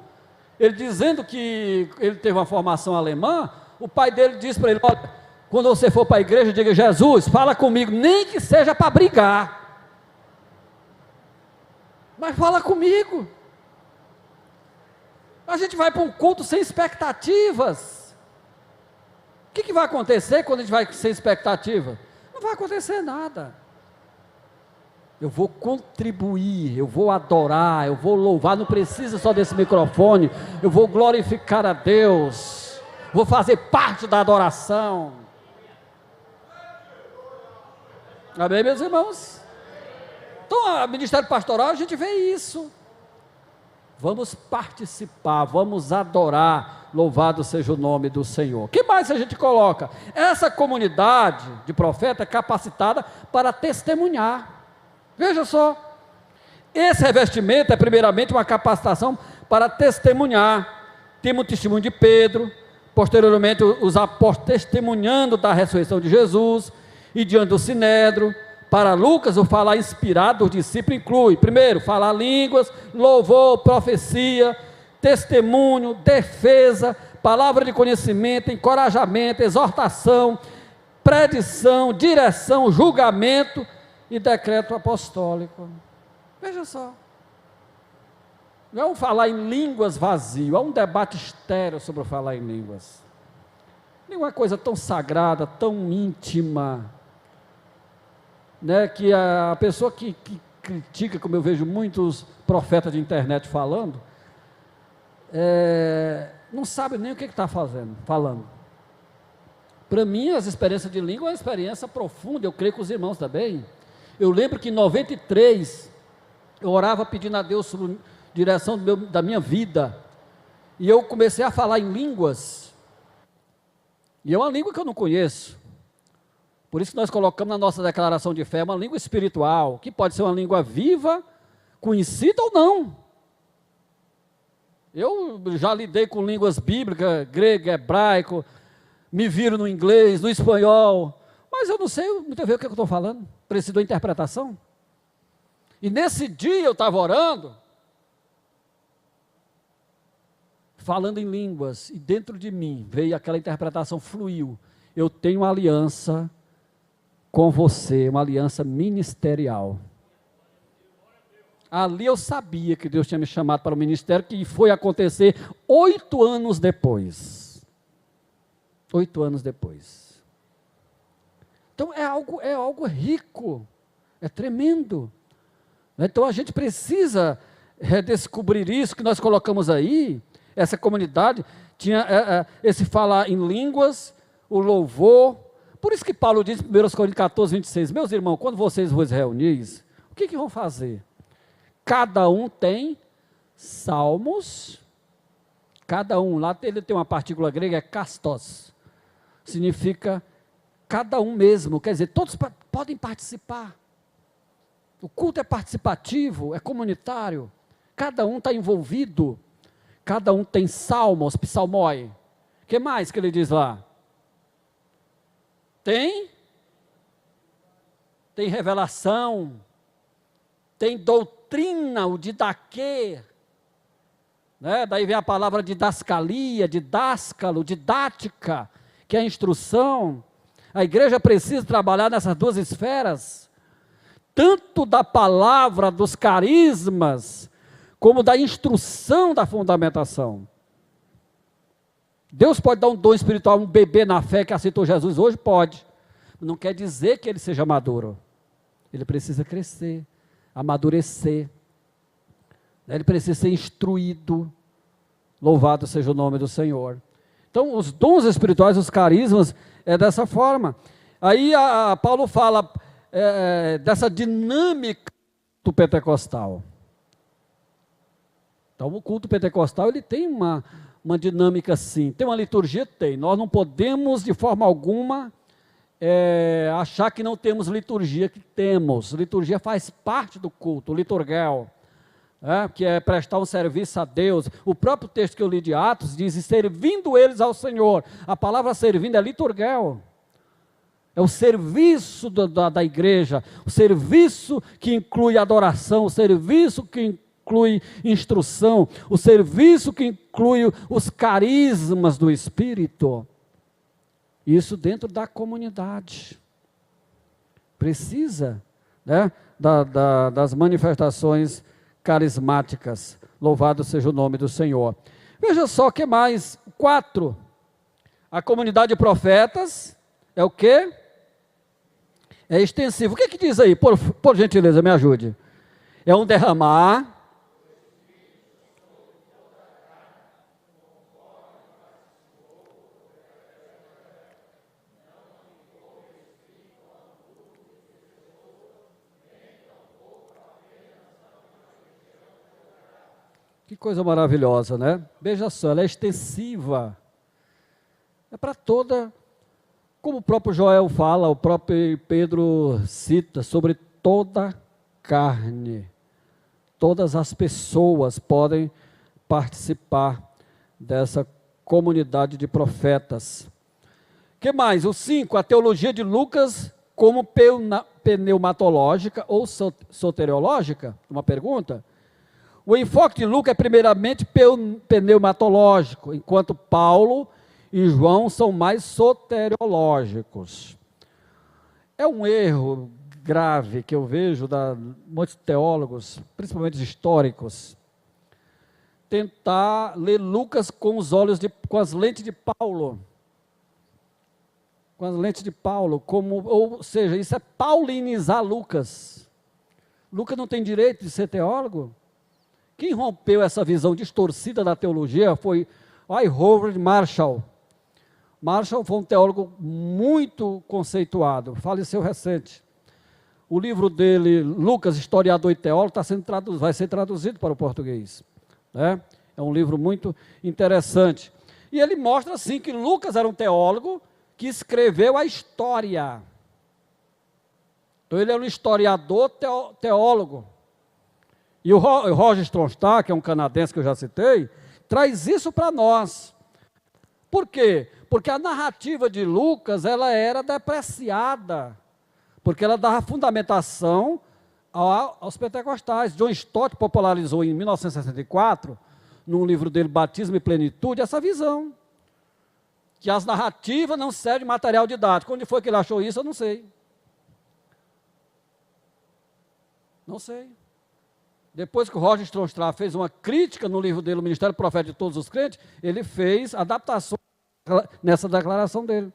ele dizendo que ele teve uma formação alemã. O pai dele disse para ele: olha, quando você for para a igreja, diga: Jesus, fala comigo, nem que seja para brigar, mas fala comigo. A gente vai para um culto sem expectativas. O que vai acontecer quando a gente vai sem expectativa? Não vai acontecer nada. Eu vou contribuir, eu vou adorar, eu vou louvar, não precisa só desse microfone, eu vou glorificar a Deus, vou fazer parte da adoração. Amém, meus irmãos? Então, o ministério pastoral, a gente vê isso. Vamos participar, vamos adorar, louvado seja o nome do Senhor. O que mais a gente coloca? Essa comunidade de profeta é capacitada para testemunhar. Veja só, esse revestimento é primeiramente uma capacitação para testemunhar. Temos o testemunho de Pedro, posteriormente os apóstolos testemunhando da ressurreição de Jesus, e diante do sinédrio. Para Lucas, o falar inspirado dos discípulos inclui, primeiro, falar línguas, louvor, profecia, testemunho, defesa, palavra de conhecimento, encorajamento, exortação, predição, direção, julgamento e decreto apostólico. Veja só, não é um falar em línguas vazio, há um debate estéril sobre o falar em línguas. Nenhuma coisa tão sagrada, tão íntima, né, que a pessoa que critica, como eu vejo muitos profetas de internet falando, não sabe nem o que está falando. Para mim, as experiências de língua é uma experiência profunda, eu creio que os irmãos também. Eu lembro que em 93, eu orava pedindo a Deus sobre direção da minha vida, e eu comecei a falar em línguas, e é uma língua que eu não conheço. Por isso que nós colocamos na nossa declaração de fé uma língua espiritual, que pode ser uma língua viva, conhecida ou não. Eu já lidei com línguas bíblicas, grego, hebraico, me viro no inglês, no espanhol, mas eu não sei muito bem o que eu estou falando, preciso de interpretação. E nesse dia eu estava orando, falando em línguas, e dentro de mim veio aquela interpretação, fluiu. Eu tenho uma aliança com você, uma aliança ministerial. Ali eu sabia que Deus tinha me chamado para o ministério, que foi acontecer 8 anos depois. 8 anos depois. Então é algo rico, é tremendo. Então a gente precisa redescobrir isso que nós colocamos aí. Essa comunidade tinha esse falar em línguas, o louvor. Por isso que Paulo diz em 1 Coríntios 14, 26, meus irmãos, quando vocês vos reunis, o que vão fazer? Cada um tem salmos, cada um, lá ele tem uma partícula grega, é kastos, significa cada um mesmo, quer dizer, todos podem participar. O culto é participativo, é comunitário, cada um está envolvido, cada um tem salmos, psalmoi. O que mais que ele diz lá? Tem revelação, tem doutrina, o didaquê, né? Daí vem a palavra didascalia, didáscalo, didática, que é a instrução. A igreja precisa trabalhar nessas duas esferas, tanto da palavra, dos carismas, como da instrução da fundamentação. Deus pode dar um dom espiritual, um bebê na fé que aceitou Jesus hoje? Pode. Não quer dizer que ele seja maduro. Ele precisa crescer, amadurecer. Ele precisa ser instruído. Louvado seja o nome do Senhor. Então, os dons espirituais, os carismas, é dessa forma. Aí Paulo fala dessa dinâmica do pentecostal. Então, o culto pentecostal, ele tem uma dinâmica assim. Tem uma liturgia? Tem. Nós não podemos, de forma alguma, achar que não temos liturgia, que temos. Liturgia faz parte do culto, liturgal. Que é prestar um serviço a Deus. O próprio texto que eu li de Atos diz, servindo eles ao Senhor. A palavra servindo é liturgal. É o serviço da igreja, o serviço que inclui adoração, o serviço que inclui instrução, o serviço que inclui os carismas do Espírito. Isso dentro da comunidade. Precisa, né, das manifestações carismáticas. Louvado seja o nome do Senhor. Veja só o que mais. 4. A comunidade de profetas é o quê? É extensivo. O que diz aí? Por gentileza, me ajude. É um derramar. Que coisa maravilhosa, né? Veja só, ela é extensiva. É para toda, como o próprio Joel fala, o próprio Pedro cita, sobre toda carne. Todas as pessoas podem participar dessa comunidade de profetas. O que mais? O 5, a teologia de Lucas como pneumatológica ou soteriológica? Uma pergunta. O enfoque de Lucas é primeiramente pneumatológico, enquanto Paulo e João são mais soteriológicos. É um erro grave que eu vejo de muitos teólogos, principalmente históricos, tentar ler Lucas com as lentes de Paulo. Com as lentes de Paulo, ou seja, isso é paulinizar Lucas. Lucas não tem direito de ser teólogo? Quem rompeu essa visão distorcida da teologia foi Howard Marshall. Marshall foi um teólogo muito conceituado, faleceu recente. O livro dele, Lucas, Historiador e Teólogo, vai ser traduzido para o português, né? É um livro muito interessante. E ele mostra, assim, que Lucas era um teólogo que escreveu a história. Então, ele é um historiador teólogo. E o Roger Stronstadt, que é um canadense que eu já citei, traz isso para nós. Por quê? Porque a narrativa de Lucas, ela era depreciada, porque ela dava fundamentação aos pentecostais. John Stott popularizou em 1964, num livro dele, Batismo e Plenitude, essa visão, que as narrativas não servem de material didático. Onde foi que ele achou isso, eu não sei. Não sei. Depois que o Roger Stronstadt fez uma crítica no livro dele, O Ministério Profético de Todos os Crentes, ele fez adaptações nessa declaração dele.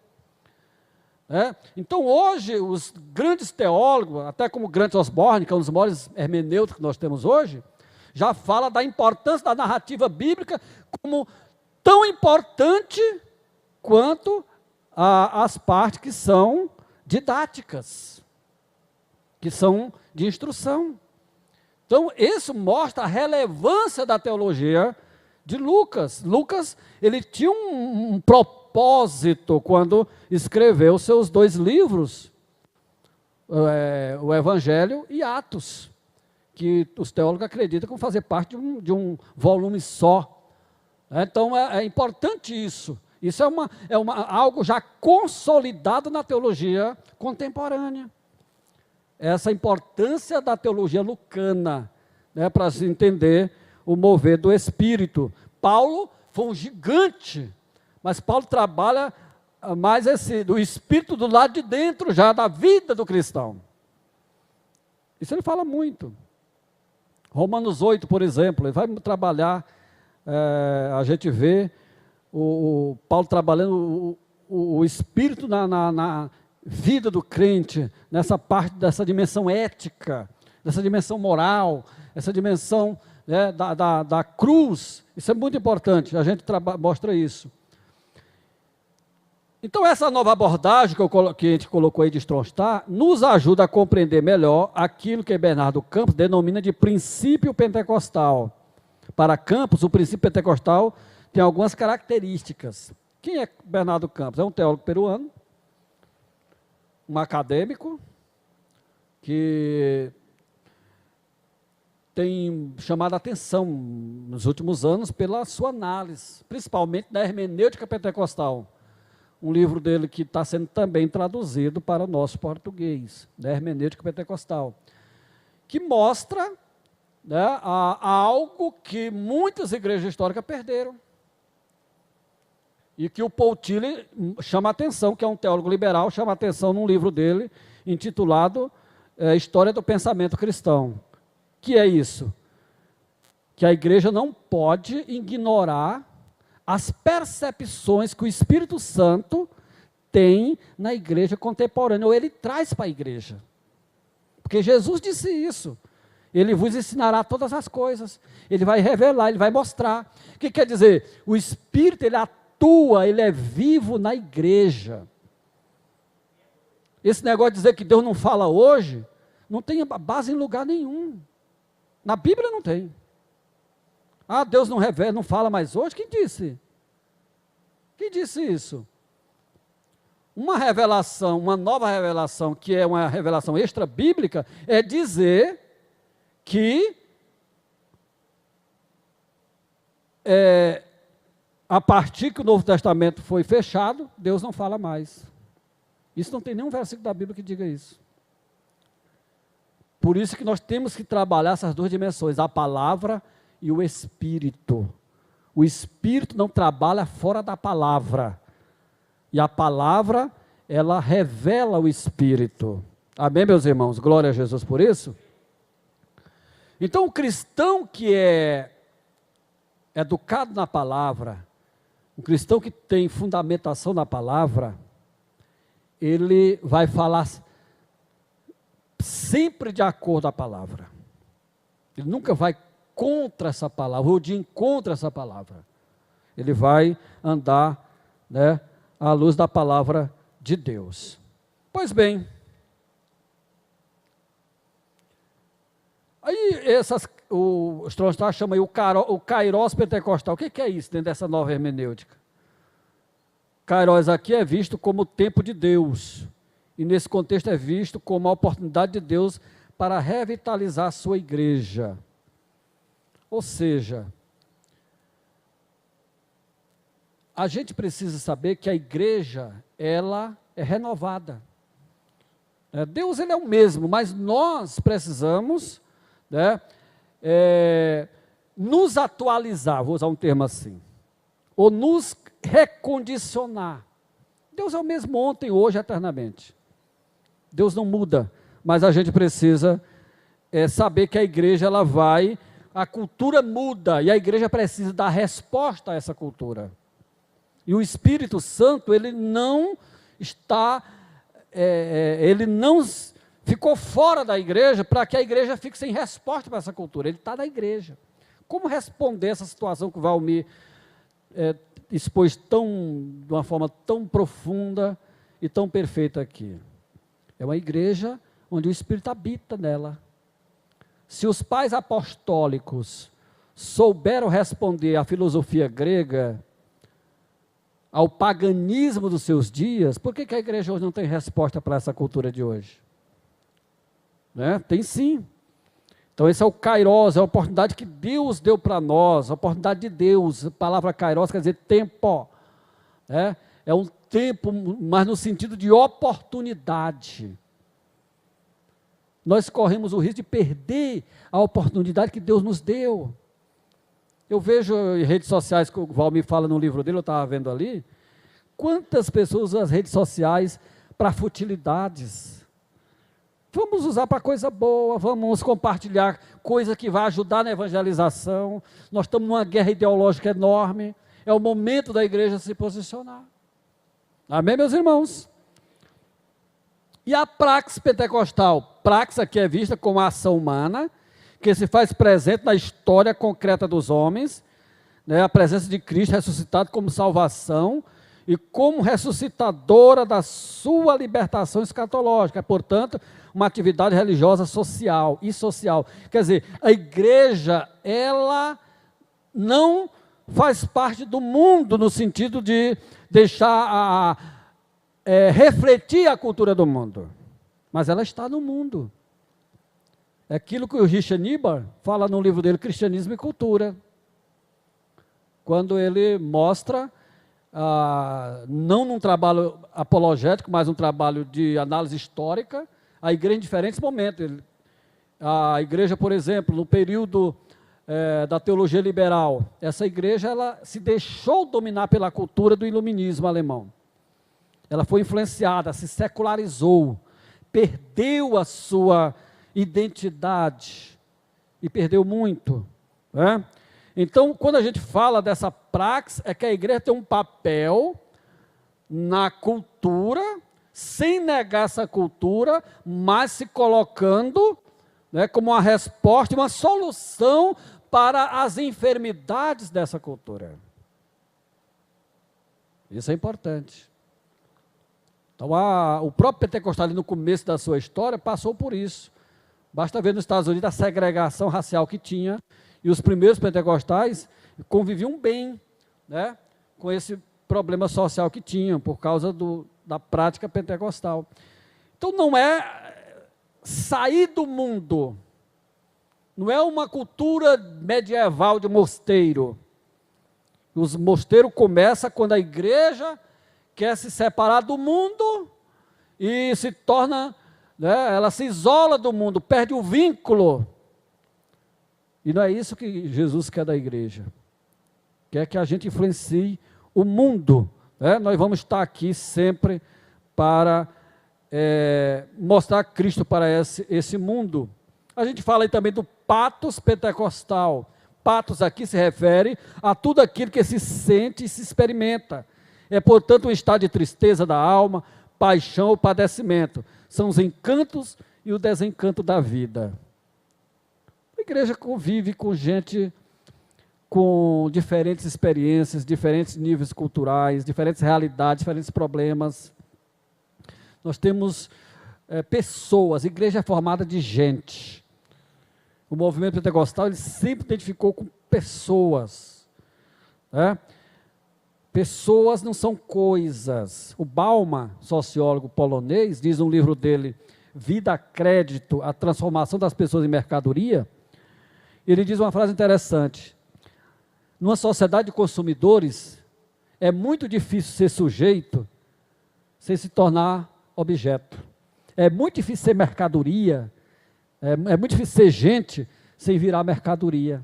Então, hoje, os grandes teólogos, até como Grant Osborne, que é um dos maiores hermenêuticos que nós temos hoje, já fala da importância da narrativa bíblica como tão importante quanto as partes que são didáticas, que são de instrução. Então, isso mostra a relevância da teologia de Lucas. Lucas, ele tinha um propósito quando escreveu seus 2 livros, o Evangelho e Atos, que os teólogos acreditam que vão fazer parte de um volume só. Então, é importante isso. Isso é algo já consolidado na teologia contemporânea. Essa importância da teologia lucana, né, para se entender o mover do Espírito. Paulo foi um gigante, mas Paulo trabalha mais do Espírito do lado de dentro já, da vida do cristão. Isso ele fala muito. Romanos 8, por exemplo, ele vai trabalhar, a gente vê o Paulo trabalhando o Espírito na vida do crente, nessa parte dessa dimensão ética, dessa dimensão moral, essa dimensão, né, da cruz. Isso é muito importante, a gente mostra isso. Então, essa nova abordagem que a gente colocou aí de Stronstadt, nos ajuda a compreender melhor aquilo que Bernardo Campos denomina de princípio pentecostal. Para Campos, o princípio pentecostal tem algumas características. Quem é Bernardo Campos? É um teólogo peruano, um acadêmico, que tem chamado a atenção nos últimos anos pela sua análise, principalmente da hermenêutica pentecostal. Um livro dele que está sendo também traduzido para o nosso português, da hermenêutica pentecostal, que mostra, né, algo que muitas igrejas históricas perderam. E que o Paul Tillich chama a atenção, que é um teólogo liberal, chama a atenção num livro dele, intitulado História do Pensamento Cristão. Que é isso? Que a igreja não pode ignorar as percepções que o Espírito Santo tem na igreja contemporânea, ou ele traz para a igreja. Porque Jesus disse isso. Ele vos ensinará todas as coisas. Ele vai revelar, ele vai mostrar. O que quer dizer? O Espírito, ele atua, ele é vivo na igreja. Esse negócio de dizer que Deus não fala hoje, não tem base em lugar nenhum. Na Bíblia não tem. Ah, Deus não revela, não fala mais hoje? Quem disse? Quem disse isso? Uma revelação, uma nova revelação, que é uma revelação extra-bíblica, é dizer que a partir que o Novo Testamento foi fechado, Deus não fala mais. Isso não tem nenhum versículo da Bíblia que diga isso. Por isso que nós temos que trabalhar essas 2 dimensões, a palavra e o Espírito. O Espírito não trabalha fora da palavra. E a palavra, ela revela o Espírito. Amém, meus irmãos? Glória a Jesus por isso. Então, o cristão que é educado na palavra, um cristão que tem fundamentação na palavra, ele vai falar sempre de acordo com a palavra. Ele nunca vai contra essa palavra, ou de encontro a essa palavra. Ele vai andar, né, à luz da palavra de Deus. Pois bem, aí o Strongstaff chama aí o Kairos pentecostal. O que é isso dentro dessa nova hermenêutica? Kairos aqui é visto como o tempo de Deus, e nesse contexto é visto como a oportunidade de Deus para revitalizar a sua igreja. Ou seja, a gente precisa saber que a igreja, ela é renovada. Deus, ele é o mesmo, mas nós precisamos, né, nos atualizar, vou usar um termo assim, ou nos recondicionar. Deus é o mesmo ontem, hoje, eternamente. Deus não muda, mas a gente precisa saber que a igreja, a cultura muda, e a igreja precisa dar resposta a essa cultura. E o Espírito Santo, ele não ficou fora da igreja para que a igreja fique sem resposta para essa cultura. Ele está na igreja. Como responder essa situação que o Valmir expôs de uma forma tão profunda e tão perfeita aqui? É uma igreja onde o Espírito habita nela. Se os pais apostólicos souberam responder à filosofia grega, ao paganismo dos seus dias, por que a igreja hoje não tem resposta para essa cultura de hoje? Tem sim. Então esse é o Kairos, é a oportunidade que Deus deu para nós, a oportunidade de Deus. A palavra Kairos quer dizer tempo. É um tempo, mas no sentido de oportunidade. Nós corremos o risco de perder a oportunidade que Deus nos deu. Eu vejo em redes sociais, que o Valmir fala no livro dele, eu estava vendo ali, quantas pessoas usam as redes sociais para futilidades. Vamos usar para coisa boa, vamos compartilhar coisa que vai ajudar na evangelização. Nós estamos numa guerra ideológica enorme, é o momento da igreja se posicionar. Amém, meus irmãos? E a praxis pentecostal? Praxis aqui é vista como a ação humana, que se faz presente na história concreta dos homens, a presença de Cristo ressuscitado como salvação e como ressuscitadora da sua libertação escatológica. Portanto, uma atividade religiosa social e social. Quer dizer, a igreja, ela não faz parte do mundo no sentido de deixar refletir a cultura do mundo, mas ela está no mundo. É aquilo que o Richard Niebuhr fala no livro dele, Cristianismo e Cultura, quando ele mostra, não num trabalho apologético, mas um trabalho de análise histórica, a igreja em diferentes momentos. A igreja, por exemplo, no período da teologia liberal, essa igreja ela se deixou dominar pela cultura do iluminismo alemão. Ela foi influenciada, se secularizou, perdeu a sua identidade, e perdeu muito. Então, quando a gente fala dessa praxis, é que a igreja tem um papel na cultura, sem negar essa cultura, mas se colocando como uma resposta, uma solução para as enfermidades dessa cultura. Isso é importante. Então, o próprio pentecostal, no começo da sua história, passou por isso. Basta ver nos Estados Unidos a segregação racial que tinha, e os primeiros pentecostais conviviam bem, com esse problema social que tinham, por causa da prática pentecostal. Então, não é sair do mundo, não é uma cultura medieval de mosteiro. Os mosteiros começam quando a igreja quer se separar do mundo e se torna, ela se isola do mundo, perde o vínculo. E não é isso que Jesus quer da igreja. Quer que a gente influencie o mundo. Nós vamos estar aqui sempre para mostrar Cristo para esse mundo. A gente fala aí também do patos pentecostal. Patos aqui se refere a tudo aquilo que se sente e se experimenta. É, portanto, um estado de tristeza da alma, paixão ou padecimento. São os encantos e o desencanto da vida. igreja convive com gente com diferentes experiências, diferentes níveis culturais, diferentes realidades, diferentes problemas. Nós temos pessoas, a igreja é formada de gente. O movimento pentecostal, ele sempre identificou com pessoas. Né? Pessoas não são coisas. O Bauman, sociólogo polonês, diz no livro dele, Vida a Crédito, a transformação das pessoas em mercadoria, ele diz uma frase interessante: numa sociedade de consumidores, é muito difícil ser sujeito sem se tornar objeto. É muito difícil ser mercadoria, é muito difícil ser gente sem virar mercadoria.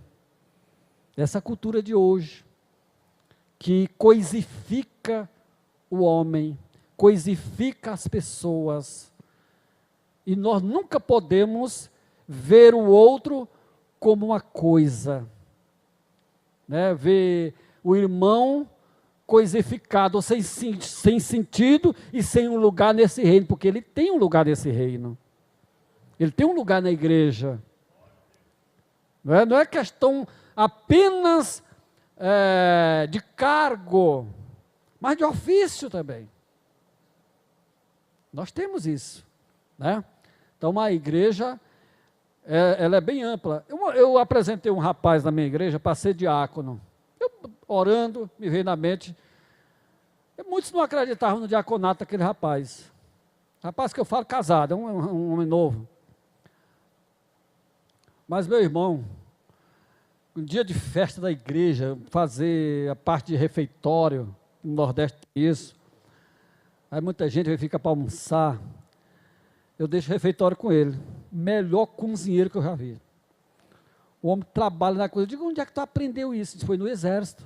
Essa cultura de hoje, que coisifica o homem, coisifica as pessoas, e nós nunca podemos ver o outro como uma coisa, né? Ver o irmão coisificado, sem sentido e sem um lugar nesse reino, porque ele tem um lugar nesse reino, ele tem um lugar na igreja. Não é questão apenas de cargo, mas de ofício também. Nós temos isso, né? Então, a igreja, ela é bem ampla. Eu apresentei um rapaz na minha igreja para ser diácono. Eu, orando, me veio na mente. Muitos não acreditavam no diaconato daquele rapaz. Rapaz que eu falo casado, é um homem novo. Mas, meu irmão, um dia de festa da igreja, fazer a parte de refeitório, no Nordeste isso. Aí muita gente vai ficar para almoçar. Eu deixo o refeitório com ele. Melhor cozinheiro que eu já vi. O homem trabalha na coisa. Eu digo, onde é que tu aprendeu isso? Isso foi no exército.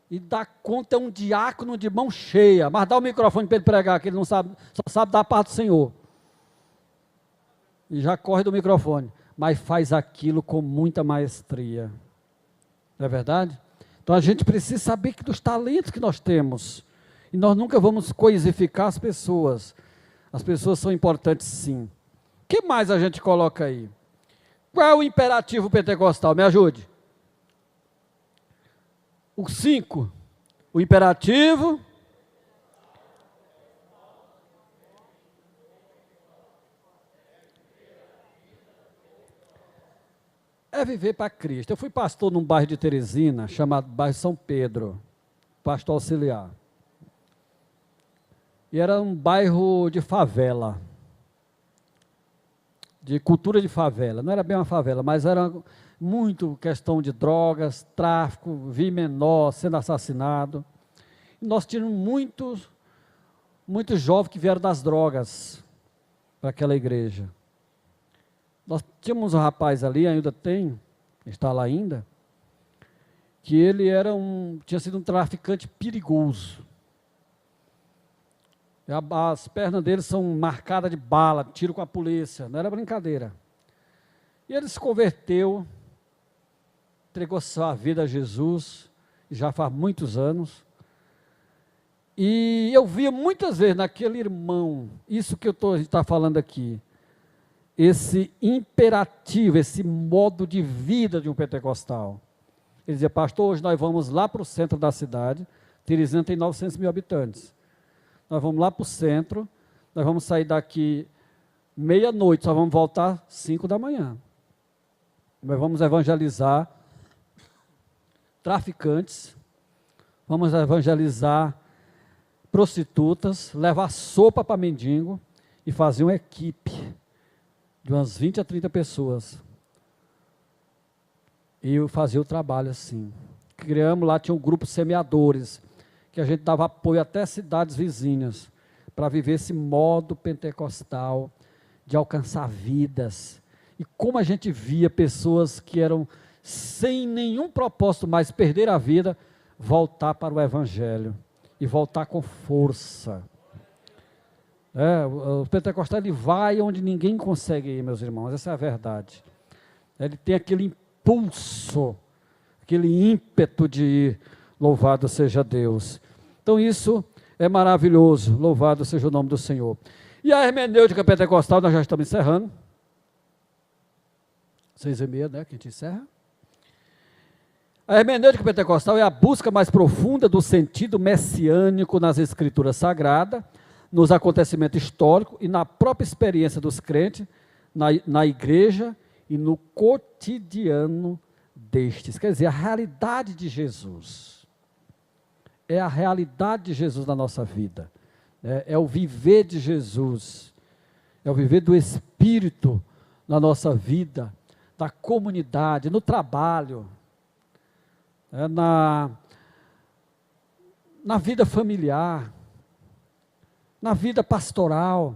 E dá conta, é um diácono de mão cheia. Mas dá o microfone para ele pregar, que ele não sabe, só sabe dar a parte do Senhor. E já corre do microfone. Mas faz aquilo com muita maestria. Não é verdade? Então a gente precisa saber dos talentos que nós temos. E nós nunca vamos coisificar as pessoas. As pessoas são importantes, sim. O que mais a gente coloca aí? Qual é o imperativo pentecostal? Me ajude. O 5. O imperativo é viver para Cristo. Eu fui pastor num bairro de Teresina, chamado bairro São Pedro, pastor auxiliar. E era um bairro de favela, de cultura de favela. Não era bem uma favela, mas era muito questão de drogas, tráfico, vi menor sendo assassinado. E nós tínhamos muitos jovens que vieram das drogas para aquela igreja. Nós tínhamos um rapaz ali, ainda tem, está lá ainda, que ele tinha sido um traficante perigoso. As pernas dele são marcadas de bala, tiro com a polícia, não era brincadeira. E ele se converteu, entregou sua vida a Jesus, já faz muitos anos. E eu via muitas vezes naquele irmão, isso que a gente está falando aqui, esse imperativo, esse modo de vida de um pentecostal. Ele dizia, pastor, hoje nós vamos lá para o centro da cidade, Teresina tem 900 mil habitantes. Nós vamos lá para o centro, nós vamos sair daqui meia-noite, só vamos voltar 5 da manhã. Nós vamos evangelizar traficantes, vamos evangelizar prostitutas, levar sopa para mendigo e fazer uma equipe de umas 20 a 30 pessoas. E eu fazia o trabalho assim. Criamos lá, tinha um grupo semeadores, que a gente dava apoio até cidades vizinhas, para viver esse modo pentecostal, de alcançar vidas. E como a gente via pessoas que eram sem nenhum propósito mais, perder a vida, voltar para o Evangelho, e voltar com força. O pentecostal, ele vai onde ninguém consegue ir, meus irmãos, essa é a verdade. Ele tem aquele impulso, aquele ímpeto de ir. Louvado seja Deus. Então isso é maravilhoso, louvado seja o nome do Senhor. E a hermenêutica pentecostal, nós já estamos encerrando. 6h30, né, que a gente encerra. A hermenêutica pentecostal é a busca mais profunda do sentido messiânico nas escrituras sagradas, nos acontecimentos históricos e na própria experiência dos crentes, na igreja e no cotidiano destes. Quer dizer, a realidade de Jesus. É a realidade de Jesus na nossa vida. É o viver de Jesus. É o viver do Espírito na nossa vida, na comunidade, no trabalho, na vida familiar, na vida pastoral.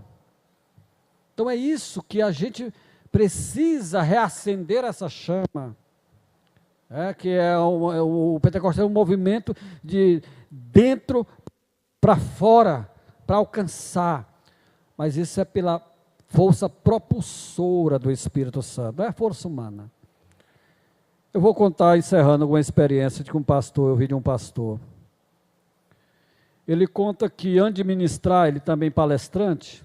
Então é isso que a gente precisa reacender essa chama, o Pentecostal é um movimento de dentro para fora, para alcançar, mas isso é pela força propulsora do Espírito Santo, não é força humana. Eu vou contar, encerrando, alguma experiência de um pastor, eu vi de um pastor. Ele conta que antes de ministrar, ele também palestrante,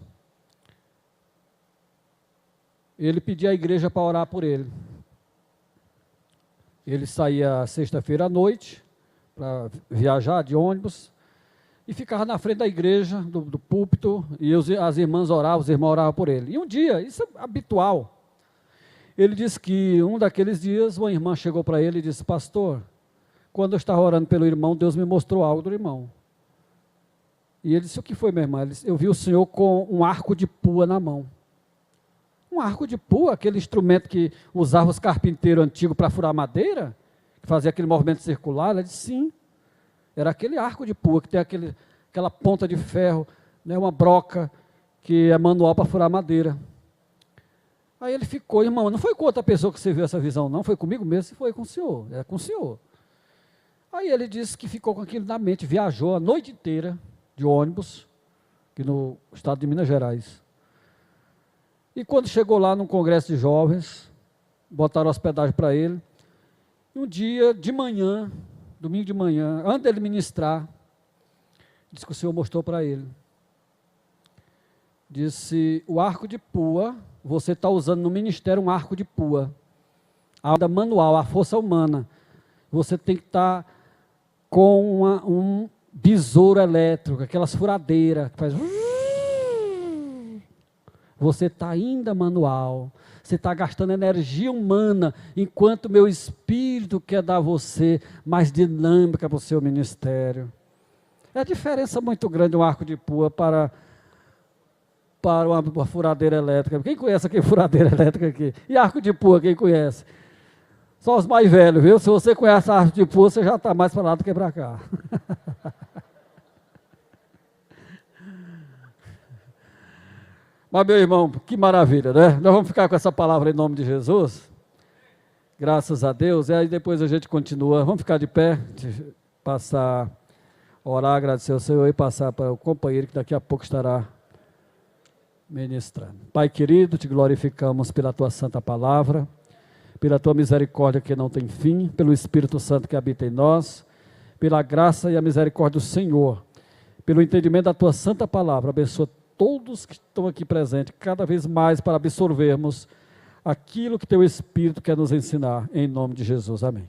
ele pedia à igreja para orar por ele. Ele saía sexta-feira à noite, para viajar de ônibus, e ficava na frente da igreja, do púlpito, e as irmãs oravam, os irmãos oravam por ele. E um dia, isso é habitual, ele disse que um daqueles dias, uma irmã chegou para ele e disse: pastor, quando eu estava orando pelo irmão, Deus me mostrou algo do irmão. E ele disse: o que foi, minha irmã? Ele disse: eu vi o senhor com um arco de pua na mão. Um arco de pua, aquele instrumento que usava os carpinteiros antigos para furar madeira, que fazia aquele movimento circular. Ela disse: sim, era aquele arco de pua, que tem aquela ponta de ferro, né, uma broca, que é manual para furar madeira. Aí ele ficou: irmão, não foi com outra pessoa que você viu essa visão, não, foi comigo mesmo, e foi com o senhor, é com o senhor. Aí ele disse que ficou com aquilo na mente, viajou a noite inteira de ônibus, aqui no estado de Minas Gerais. E quando chegou lá num congresso de jovens, botaram hospedagem para ele, e um dia de manhã, domingo de manhã, antes dele ministrar, disse que o Senhor mostrou para ele. Disse: o arco de pua, você está usando no ministério um arco de pua. A onda manual, a força humana. Você tem que estar com um besouro elétrico, aquelas furadeiras que faz... Você está ainda manual, você está gastando energia humana, enquanto meu espírito quer dar a você mais dinâmica para o seu ministério. É a diferença muito grande um arco de pua para uma furadeira elétrica. Quem conhece aqui furadeira elétrica aqui? E arco de pua, quem conhece? Só os mais velhos, viu? Se você conhece arco de pua, você já está mais para lá do que para cá. Mas, meu irmão, que maravilha, né? Nós vamos ficar com essa palavra em nome de Jesus. Graças a Deus. E aí depois a gente continua. Vamos ficar de pé, passar, orar, agradecer ao Senhor e passar para o companheiro que daqui a pouco estará ministrando. Pai querido, te glorificamos pela tua santa palavra, pela tua misericórdia que não tem fim, pelo Espírito Santo que habita em nós, pela graça e a misericórdia do Senhor, pelo entendimento da tua santa palavra. Abençoa todos que estão aqui presentes, cada vez mais para absorvermos aquilo que teu Espírito quer nos ensinar, em nome de Jesus. Amém.